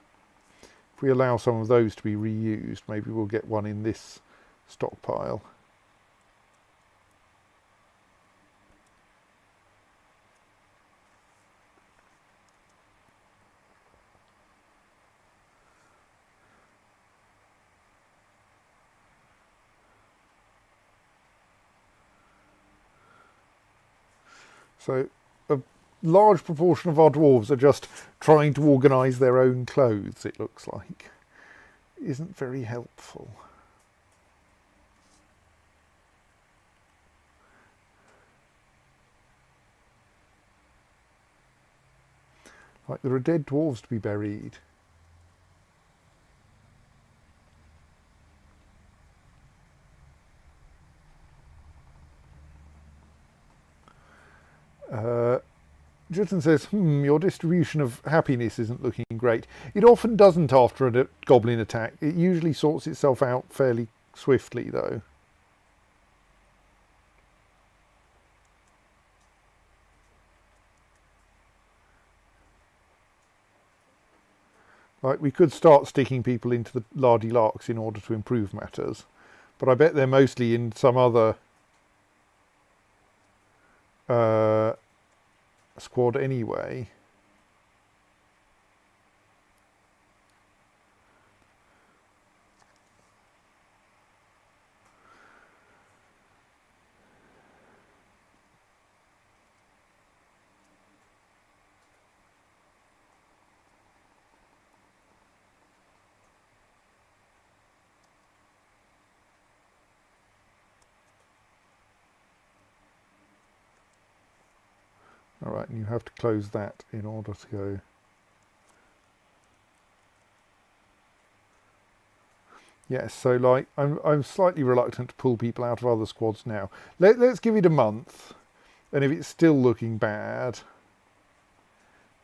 If we allow some of those to be reused, maybe we'll get one in this stockpile. So a large proportion of our dwarves are just trying to organise their own clothes, it looks like. Isn't very helpful. Like there are dead dwarves to be buried. Judson says, your distribution of happiness isn't looking great. It often doesn't after a goblin attack. It usually sorts itself out fairly swiftly, though. Like, we could start sticking people into the lardy larks in order to improve matters, but I bet they're mostly in some other squad anyway. All right, and you have to close that in order to go. Yes, so like I'm slightly reluctant to pull people out of other squads now. Let's give it a month, and if it's still looking bad,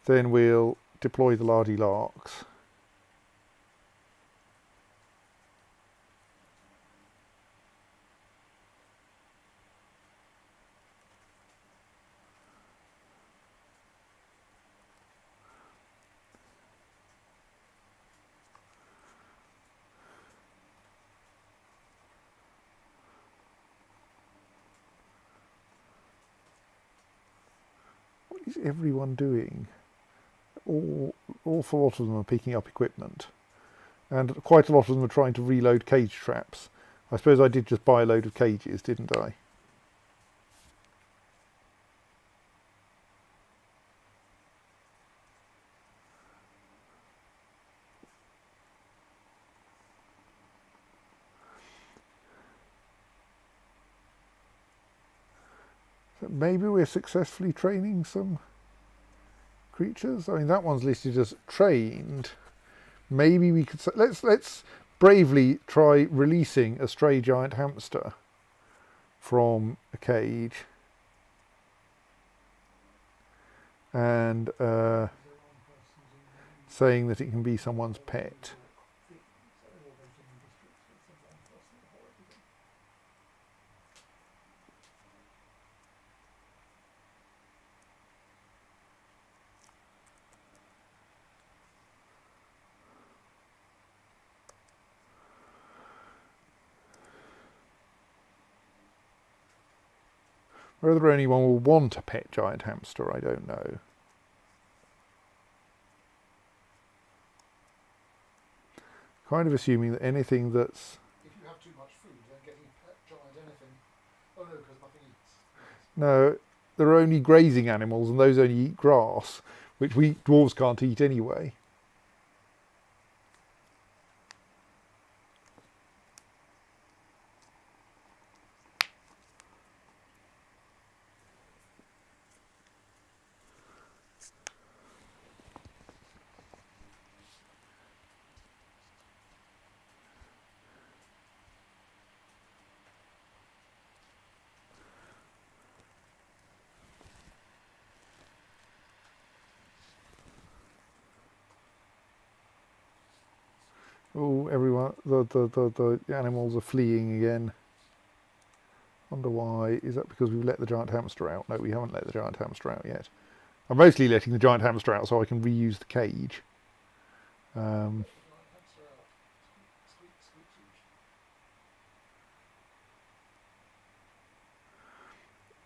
then we'll deploy the lardy larks. What is everyone doing? Awful lot of them are picking up equipment, and quite a lot of them are trying to reload cage traps. I suppose I did just buy a load of cages, didn't I? So maybe we're successfully training some creatures. I mean, that one's listed as trained. Maybe we could. Let's bravely try releasing a stray giant hamster. from a cage and saying that it can be someone's pet. Whether anyone will want a pet giant hamster, I don't know. Kind of assuming that anything that's... If you have too much food, then getting a pet giant anything. Oh no, because nothing eats. No, there are only grazing animals and those only eat grass, which we dwarves can't eat anyway. Oh, everyone, the animals are fleeing again. Wonder why. Is that because we've let the giant hamster out? No, we haven't let the giant hamster out yet. I'm mostly letting the giant hamster out so I can reuse the cage. Giant hamster out. Squeak, squeak,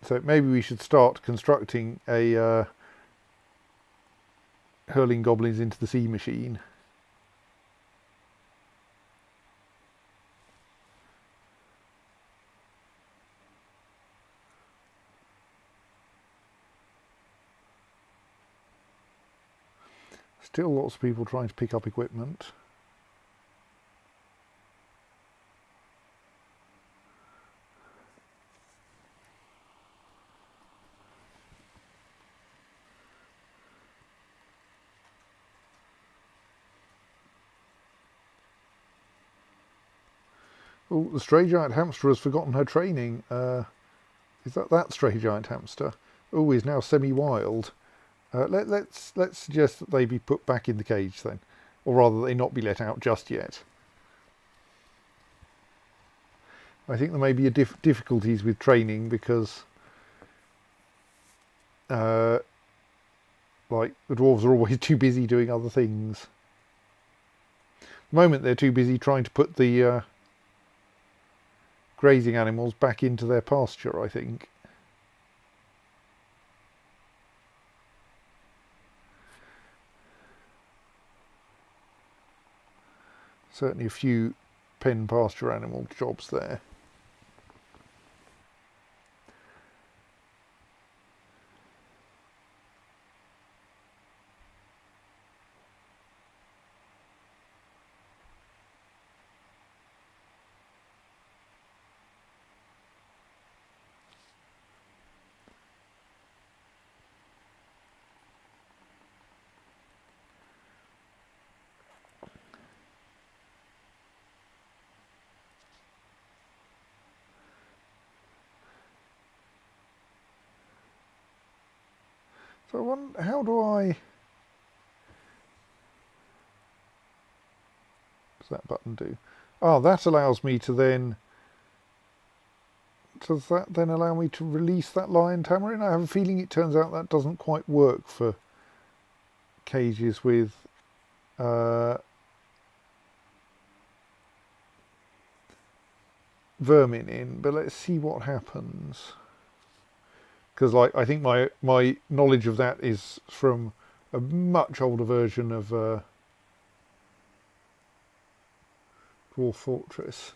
squeak. So maybe we should start constructing a hurling goblins into the sea machine. Still lots of people trying to pick up equipment. Oh, the stray giant hamster has forgotten her training. Is that stray giant hamster? Oh, he's now semi-wild. Let's suggest that they be put back in the cage then, or rather they not be let out just yet. I think there may be difficulties with training because, like, the dwarves are always too busy doing other things. At the moment they're too busy trying to put the grazing animals back into their pasture, I think. Certainly a few pen pasture animal jobs there. So I wonder, how do I... What's that button do? Oh, that allows me to then... Does that then allow me to release that lion tamarin? I have a feeling it turns out that doesn't quite work for cages with vermin in, but let's see what happens. Because, like, I think my knowledge of that is from a much older version of Dwarf Fortress.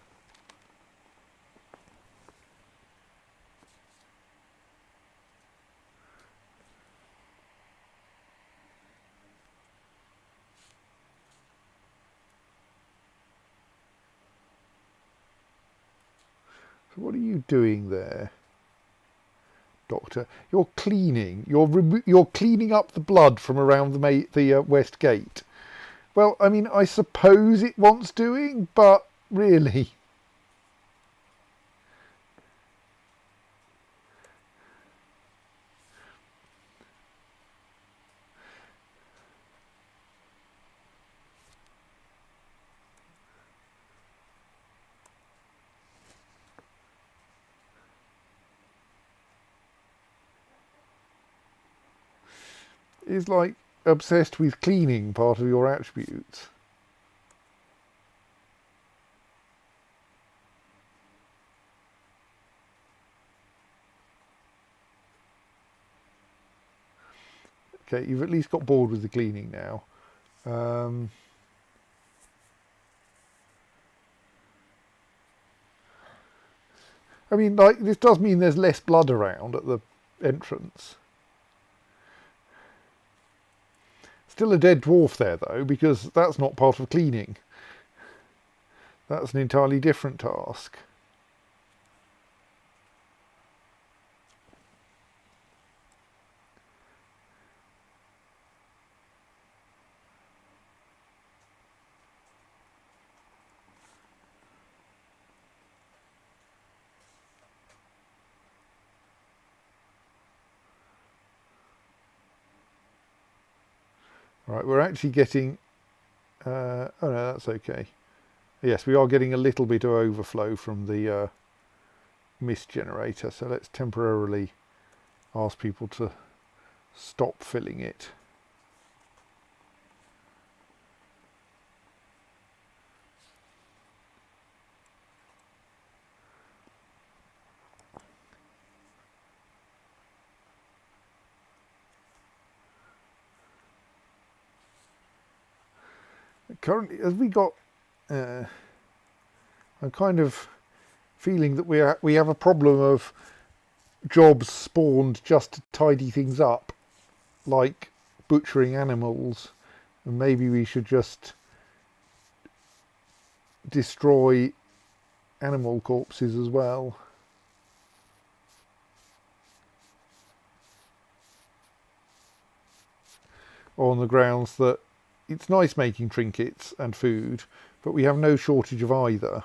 So what are you doing there, Doctor? You're cleaning. You're cleaning up the blood from around the west gate. Well, I mean, I suppose it wants doing, but really. Is like obsessed with cleaning part of your attributes? Okay, you've at least got bored with the cleaning now. I mean, like, this does mean there's less blood around at the entrance. Still a dead dwarf there, though, because that's not part of cleaning. That's an entirely different task. Right, we're actually getting... oh no, that's okay. Yes, we are getting a little bit of overflow from the mist generator, so let's temporarily ask people to stop filling it. Currently, as we got... I'm kind of feeling that we have a problem of jobs spawned just to tidy things up, like butchering animals, and maybe we should just destroy animal corpses as well. On the grounds that it's nice making trinkets and food, but we have no shortage of either.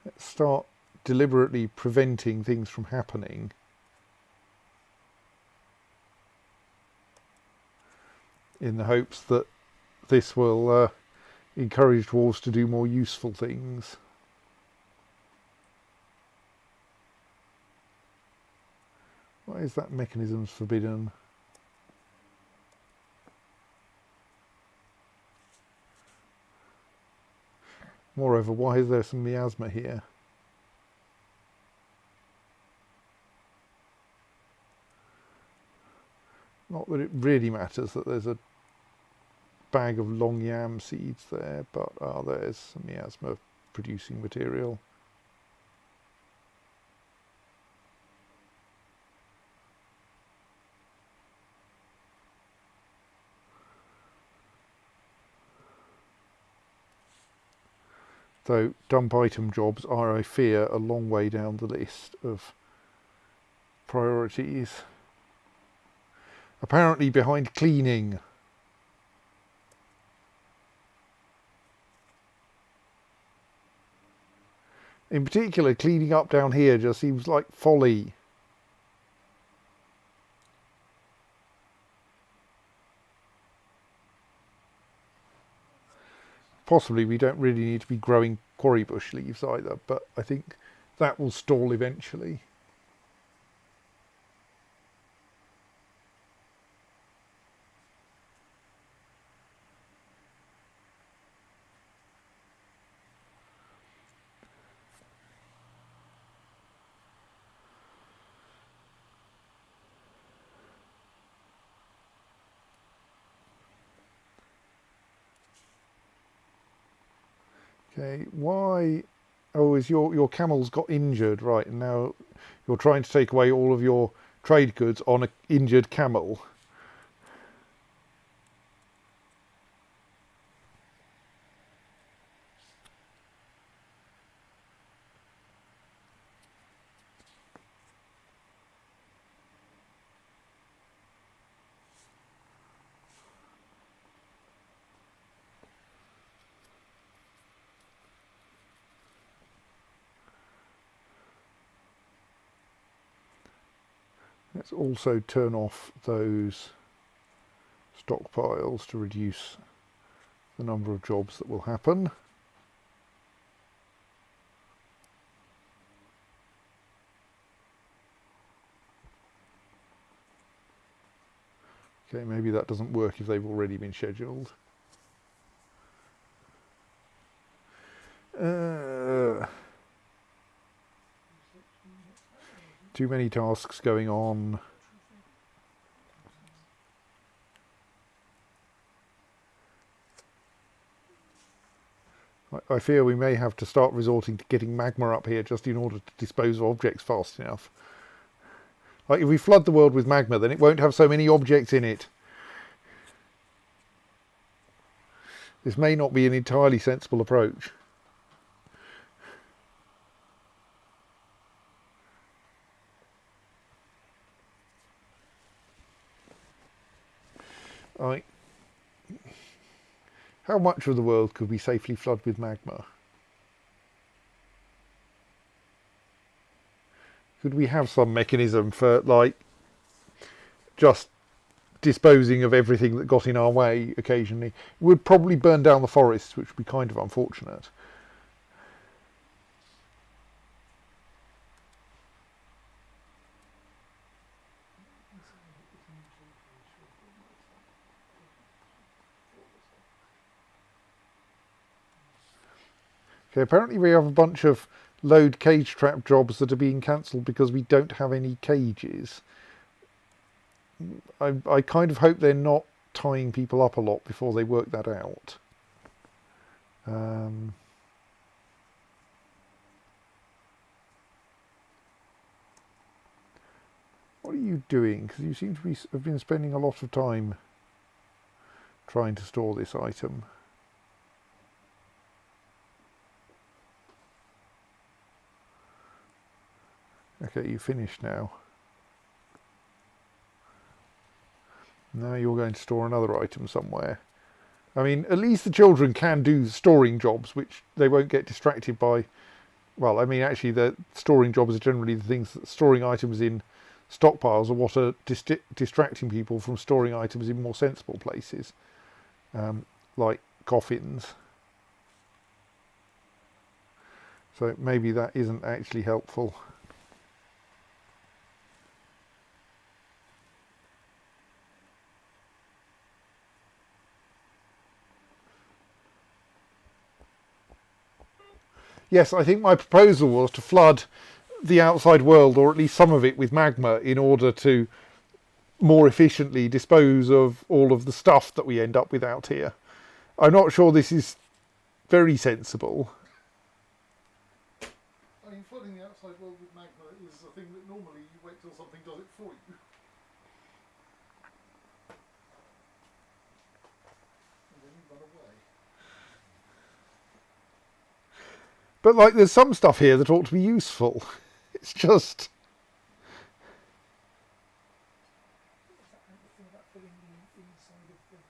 Let's start deliberately preventing things from happening. In the hopes that this will encourage dwarves to do more useful things. Why is that mechanisms forbidden? Moreover, why is there some miasma here? Not that it really matters that there's a bag of long yam seeds there, but there's some miasma producing material. Though dump item jobs are, I fear, a long way down the list of priorities. Apparently behind cleaning. In particular, cleaning up down here just seems like folly. Possibly we don't really need to be growing quarry bush leaves either, but I think that will stall eventually. Okay, why? Oh, is your camels got injured, right? And now you're trying to take away all of your trade goods on an injured camel. Let's also turn off those stockpiles to reduce the number of jobs that will happen. Okay, maybe that doesn't work if they've already been scheduled. Too many tasks going on. I fear we may have to start resorting to getting magma up here just in order to dispose of objects fast enough. Like, if we flood the world with magma, then it won't have so many objects in it. This may not be an entirely sensible approach. How much of the world could we safely flood with magma? Could we have some mechanism for, like, just disposing of everything that got in our way occasionally? It would probably burn down the forests, which would be kind of unfortunate. Okay, apparently we have a bunch of load cage trap jobs that are being cancelled because we don't have any cages. I kind of hope they're not tying people up a lot before they work that out. What are you doing? Because you seem to have been spending a lot of time trying to store this item. Okay, you finished now. Now you're going to store another item somewhere. I mean, at least the children can do storing jobs, which they won't get distracted by. Well, I mean, actually, the storing jobs are generally the things that storing items in stockpiles are what are distracting people from storing items in more sensible places, like coffins. So maybe that isn't actually helpful. Yes, I think my proposal was to flood the outside world, or at least some of it, with magma in order to more efficiently dispose of all of the stuff that we end up with out here. I'm not sure this is very sensible. I mean, flooding the outside world with magma is a thing that normally you wait till something does it for you. And then you run away. But, like, there's some stuff here that ought to be useful. It's just... Is that the thing about filling the inside of the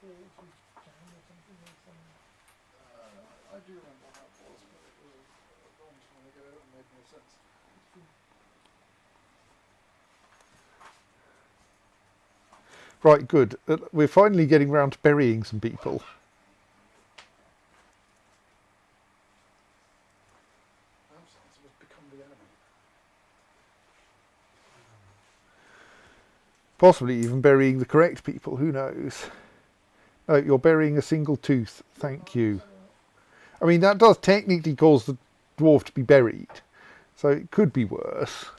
walls with jam or something? I do remember how it was, but it was a long time ago and made no sense. Right, good. We're finally getting round to burying some people. Possibly even burying the correct people, who knows? No, you're burying a single tooth, thank you. I mean, that does technically cause the dwarf to be buried, so it could be worse.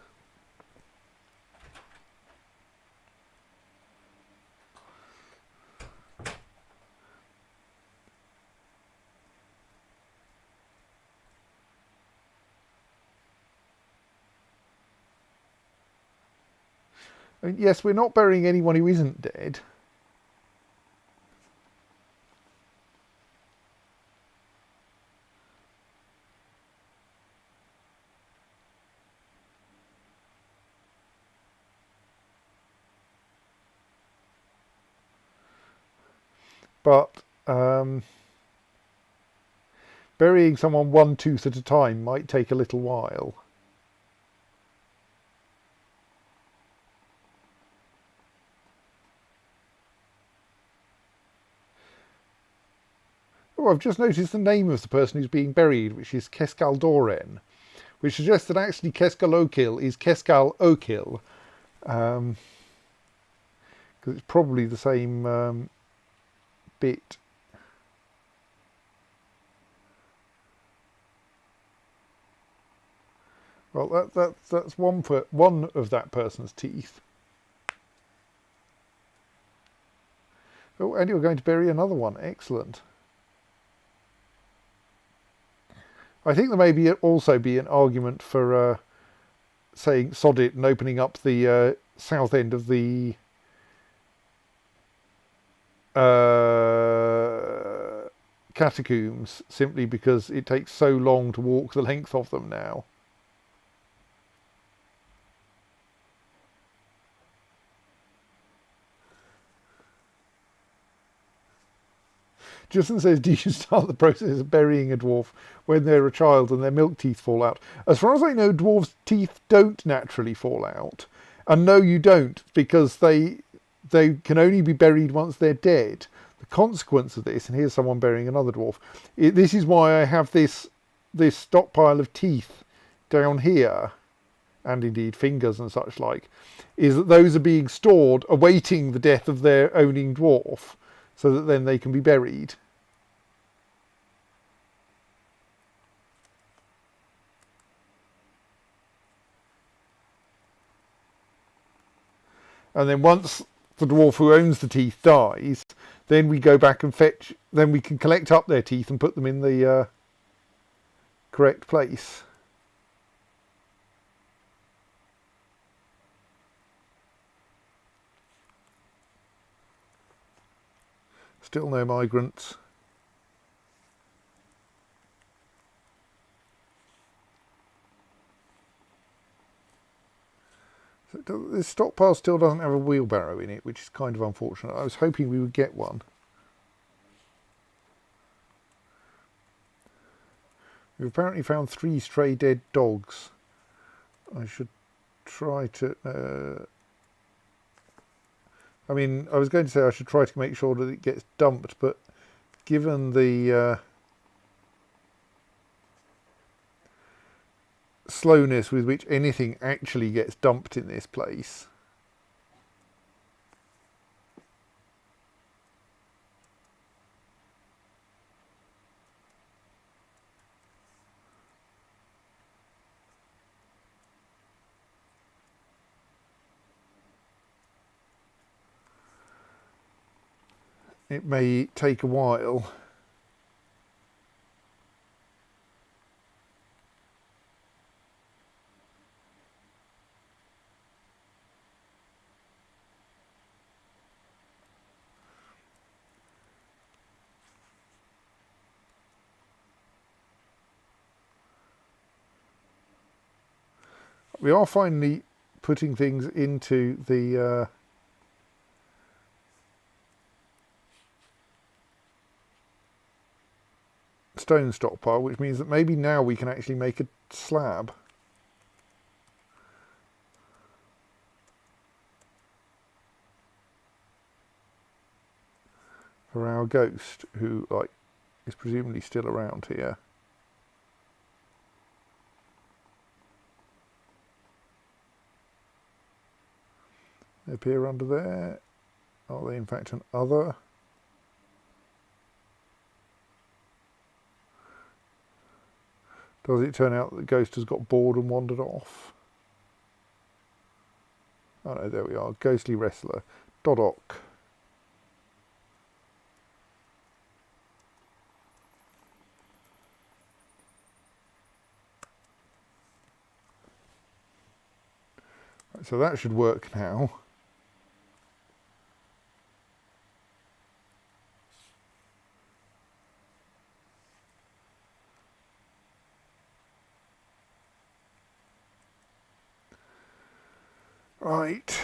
I mean, yes, we're not burying anyone who isn't dead. But burying someone one tooth at a time might take a little while. Oh, I've just noticed the name of the person who's being buried, which is Keskaldoren, which suggests that actually Keskalokil is Keskalokil, because it's probably the same bit. Well, that's one of that person's teeth. Oh, and you're going to bury another one. Excellent. I think there may be also be an argument for saying sod it and opening up the south end of the catacombs, simply because it takes so long to walk the length of them now. Justin says, do you start the process of burying a dwarf when they're a child and their milk teeth fall out? As far as I know, dwarves' teeth don't naturally fall out. And no, you don't, because they can only be buried once they're dead. The consequence of this, and here's someone burying another dwarf, this is why I have this stockpile of teeth down here, and indeed fingers and such like, is that those are being stored awaiting the death of their owning dwarf, so that then they can be buried. And then once the dwarf who owns the teeth dies, then we go back and fetch, then we can collect up their teeth and put them in the correct place. Still no migrants. So this stockpile still doesn't have a wheelbarrow in it, which is kind of unfortunate. I was hoping we would get one. We've apparently found 3 stray dead dogs. I should try to... I mean, I was going to say I should try to make sure that it gets dumped, but given the slowness with which anything actually gets dumped in this place, it may take a while. We are finally putting things into the stone stockpile, which means that maybe now we can actually make a slab. For our ghost, who is presumably still around here. They appear under there. Are they in fact an other? Does it turn out that the ghost has got bored and wandered off? Oh no, there we are. Ghostly wrestler. Dodok. Right, so that should work now. Right.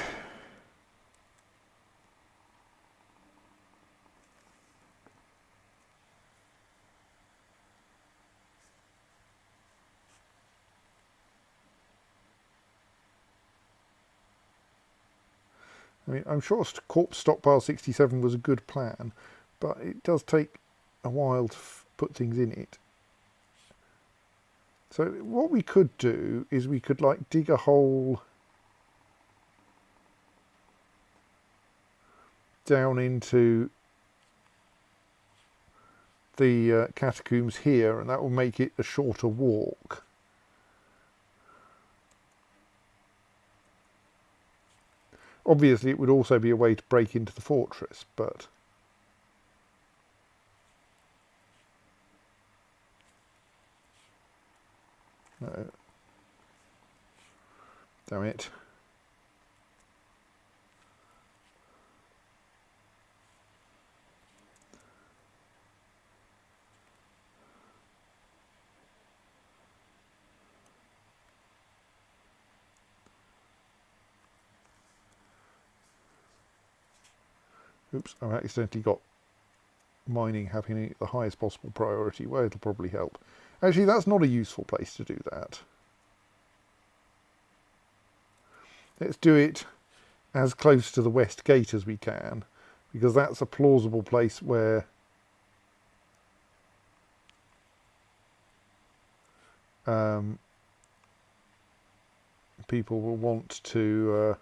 I mean, I'm sure corpse stockpile 67 was a good plan, but it does take a while to put things in it. So what we could do is we could like dig a hole down into the catacombs here, and that will make it a shorter walk. Obviously it would also be a way to break into the fortress, but no. Damn it. Oops, I've accidentally got mining happening at the highest possible priority, where it'll probably help. Actually, that's not a useful place to do that. Let's do it as close to the west gate as we can, because that's a plausible place where people will want to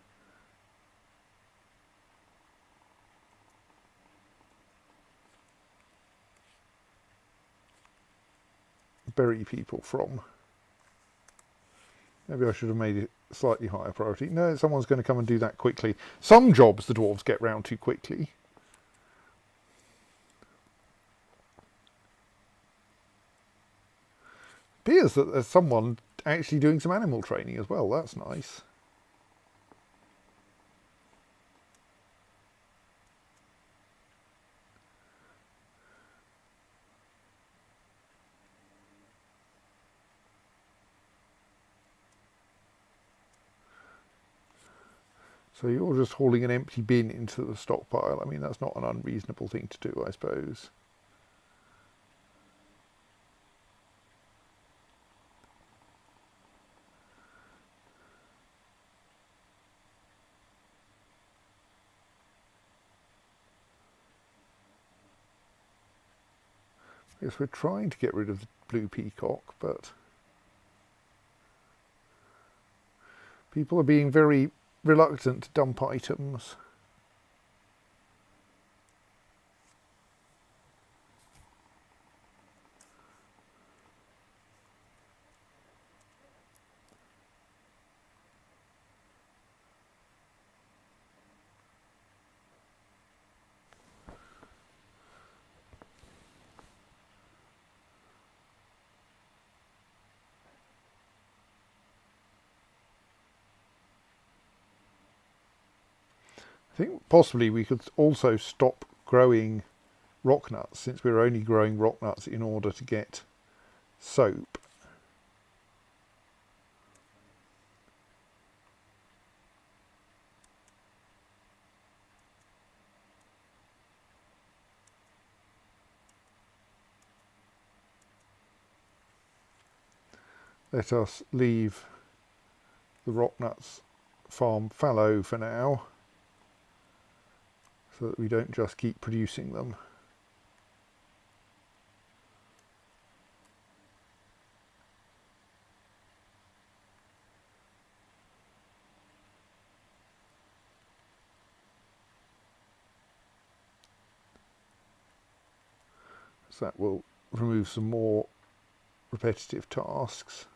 bury people from. Maybe I should have made it slightly higher priority. No, someone's going to come and do that quickly. Some jobs the dwarves get round to quickly. Appears that there's someone actually doing some animal training as well. That's nice. So you're just hauling an empty bin into the stockpile. I mean, that's not an unreasonable thing to do, I suppose. Yes, we're trying to get rid of the blue peacock, but people are being very reluctant to dump items. I think possibly we could also stop growing rock nuts, since we're only growing rock nuts in order to get soap. Let us leave the rock nuts farm fallow for now, so that we don't just keep producing them. So that will remove some more repetitive tasks.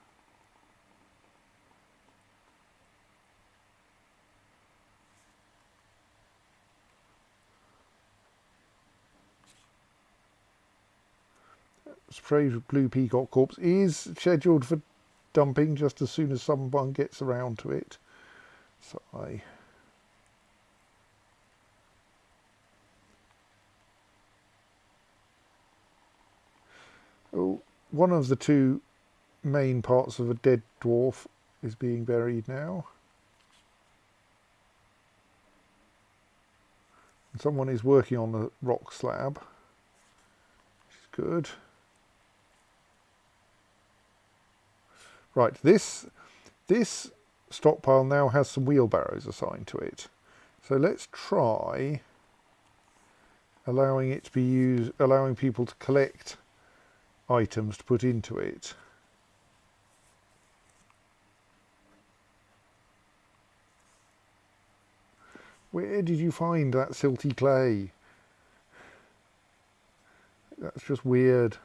Spray blue peacock corpse is scheduled for dumping just as soon as someone gets around to it. So one of the two main parts of a dead dwarf is being buried now. And someone is working on the rock slab, which is good. Right, this stockpile now has some wheelbarrows assigned to it. So let's try allowing it to be used, allowing people to collect items to put into it. Where did you find that silty clay? That's just weird.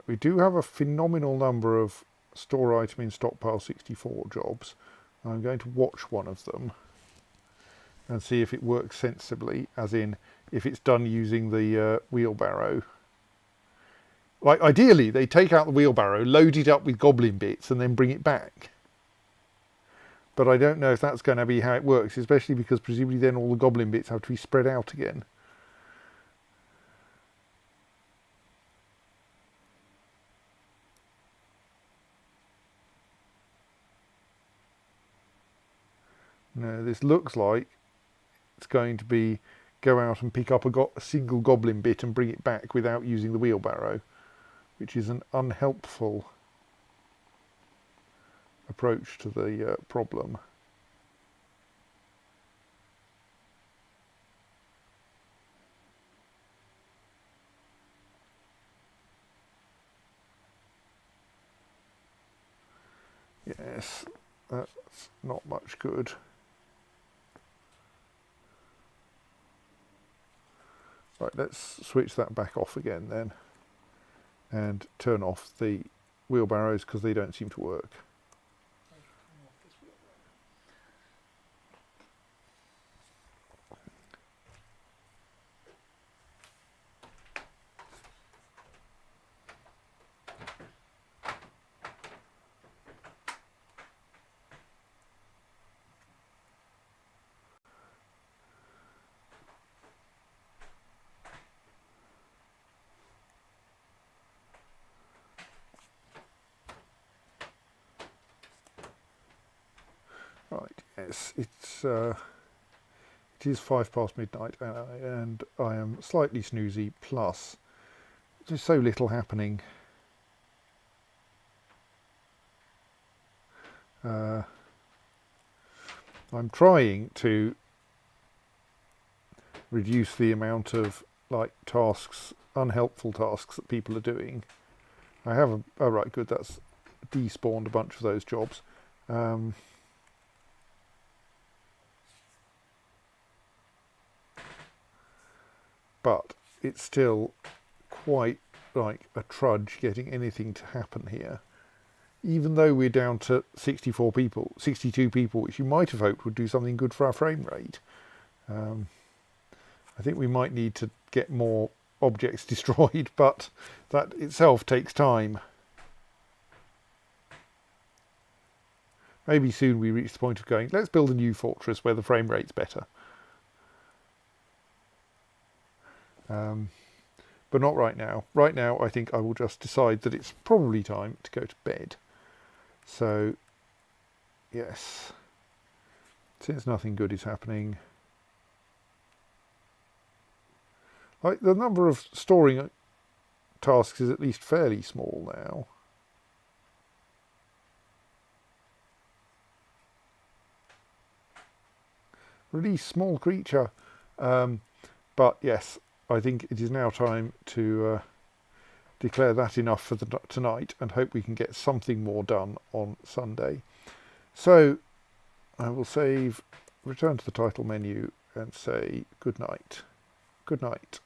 We do have a phenomenal number of store item in stockpile 64 jobs. I'm going to watch one of them and see if it works sensibly, as in if it's done using the wheelbarrow. Like ideally, they take out the wheelbarrow, load it up with goblin bits and then bring it back. But I don't know if that's going to be how it works, especially because presumably then all the goblin bits have to be spread out again. No, this looks like it's going to be go out and pick up a single goblin bit and bring it back without using the wheelbarrow, which is an unhelpful approach to the problem. Yes, that's not much good. Right, let's switch that back off again then and turn off the wheelbarrows because they don't seem to work. I should turn off this wheelbarrow. Right, yes, it is 5 past midnight and I am slightly snoozy, plus there's so little happening. I'm trying to reduce the amount of tasks, unhelpful tasks that people are doing. I have oh right, good, that's despawned a bunch of those jobs. But it's still quite like a trudge getting anything to happen here. Even though we're down to 64 people, 62 people, which you might have hoped would do something good for our frame rate. I think we might need to get more objects destroyed, but that itself takes time. Maybe soon we reach the point of going, let's build a new fortress where the frame rate's better. But not right now. Right now, I think I will just decide that it's probably time to go to bed. So, yes, since nothing good is happening, like the number of storing tasks is at least fairly small now. Release small creature. But yes, I think it is now time to declare that enough for tonight and hope we can get something more done on Sunday. So I will save, return to the title menu and say good night. Good night.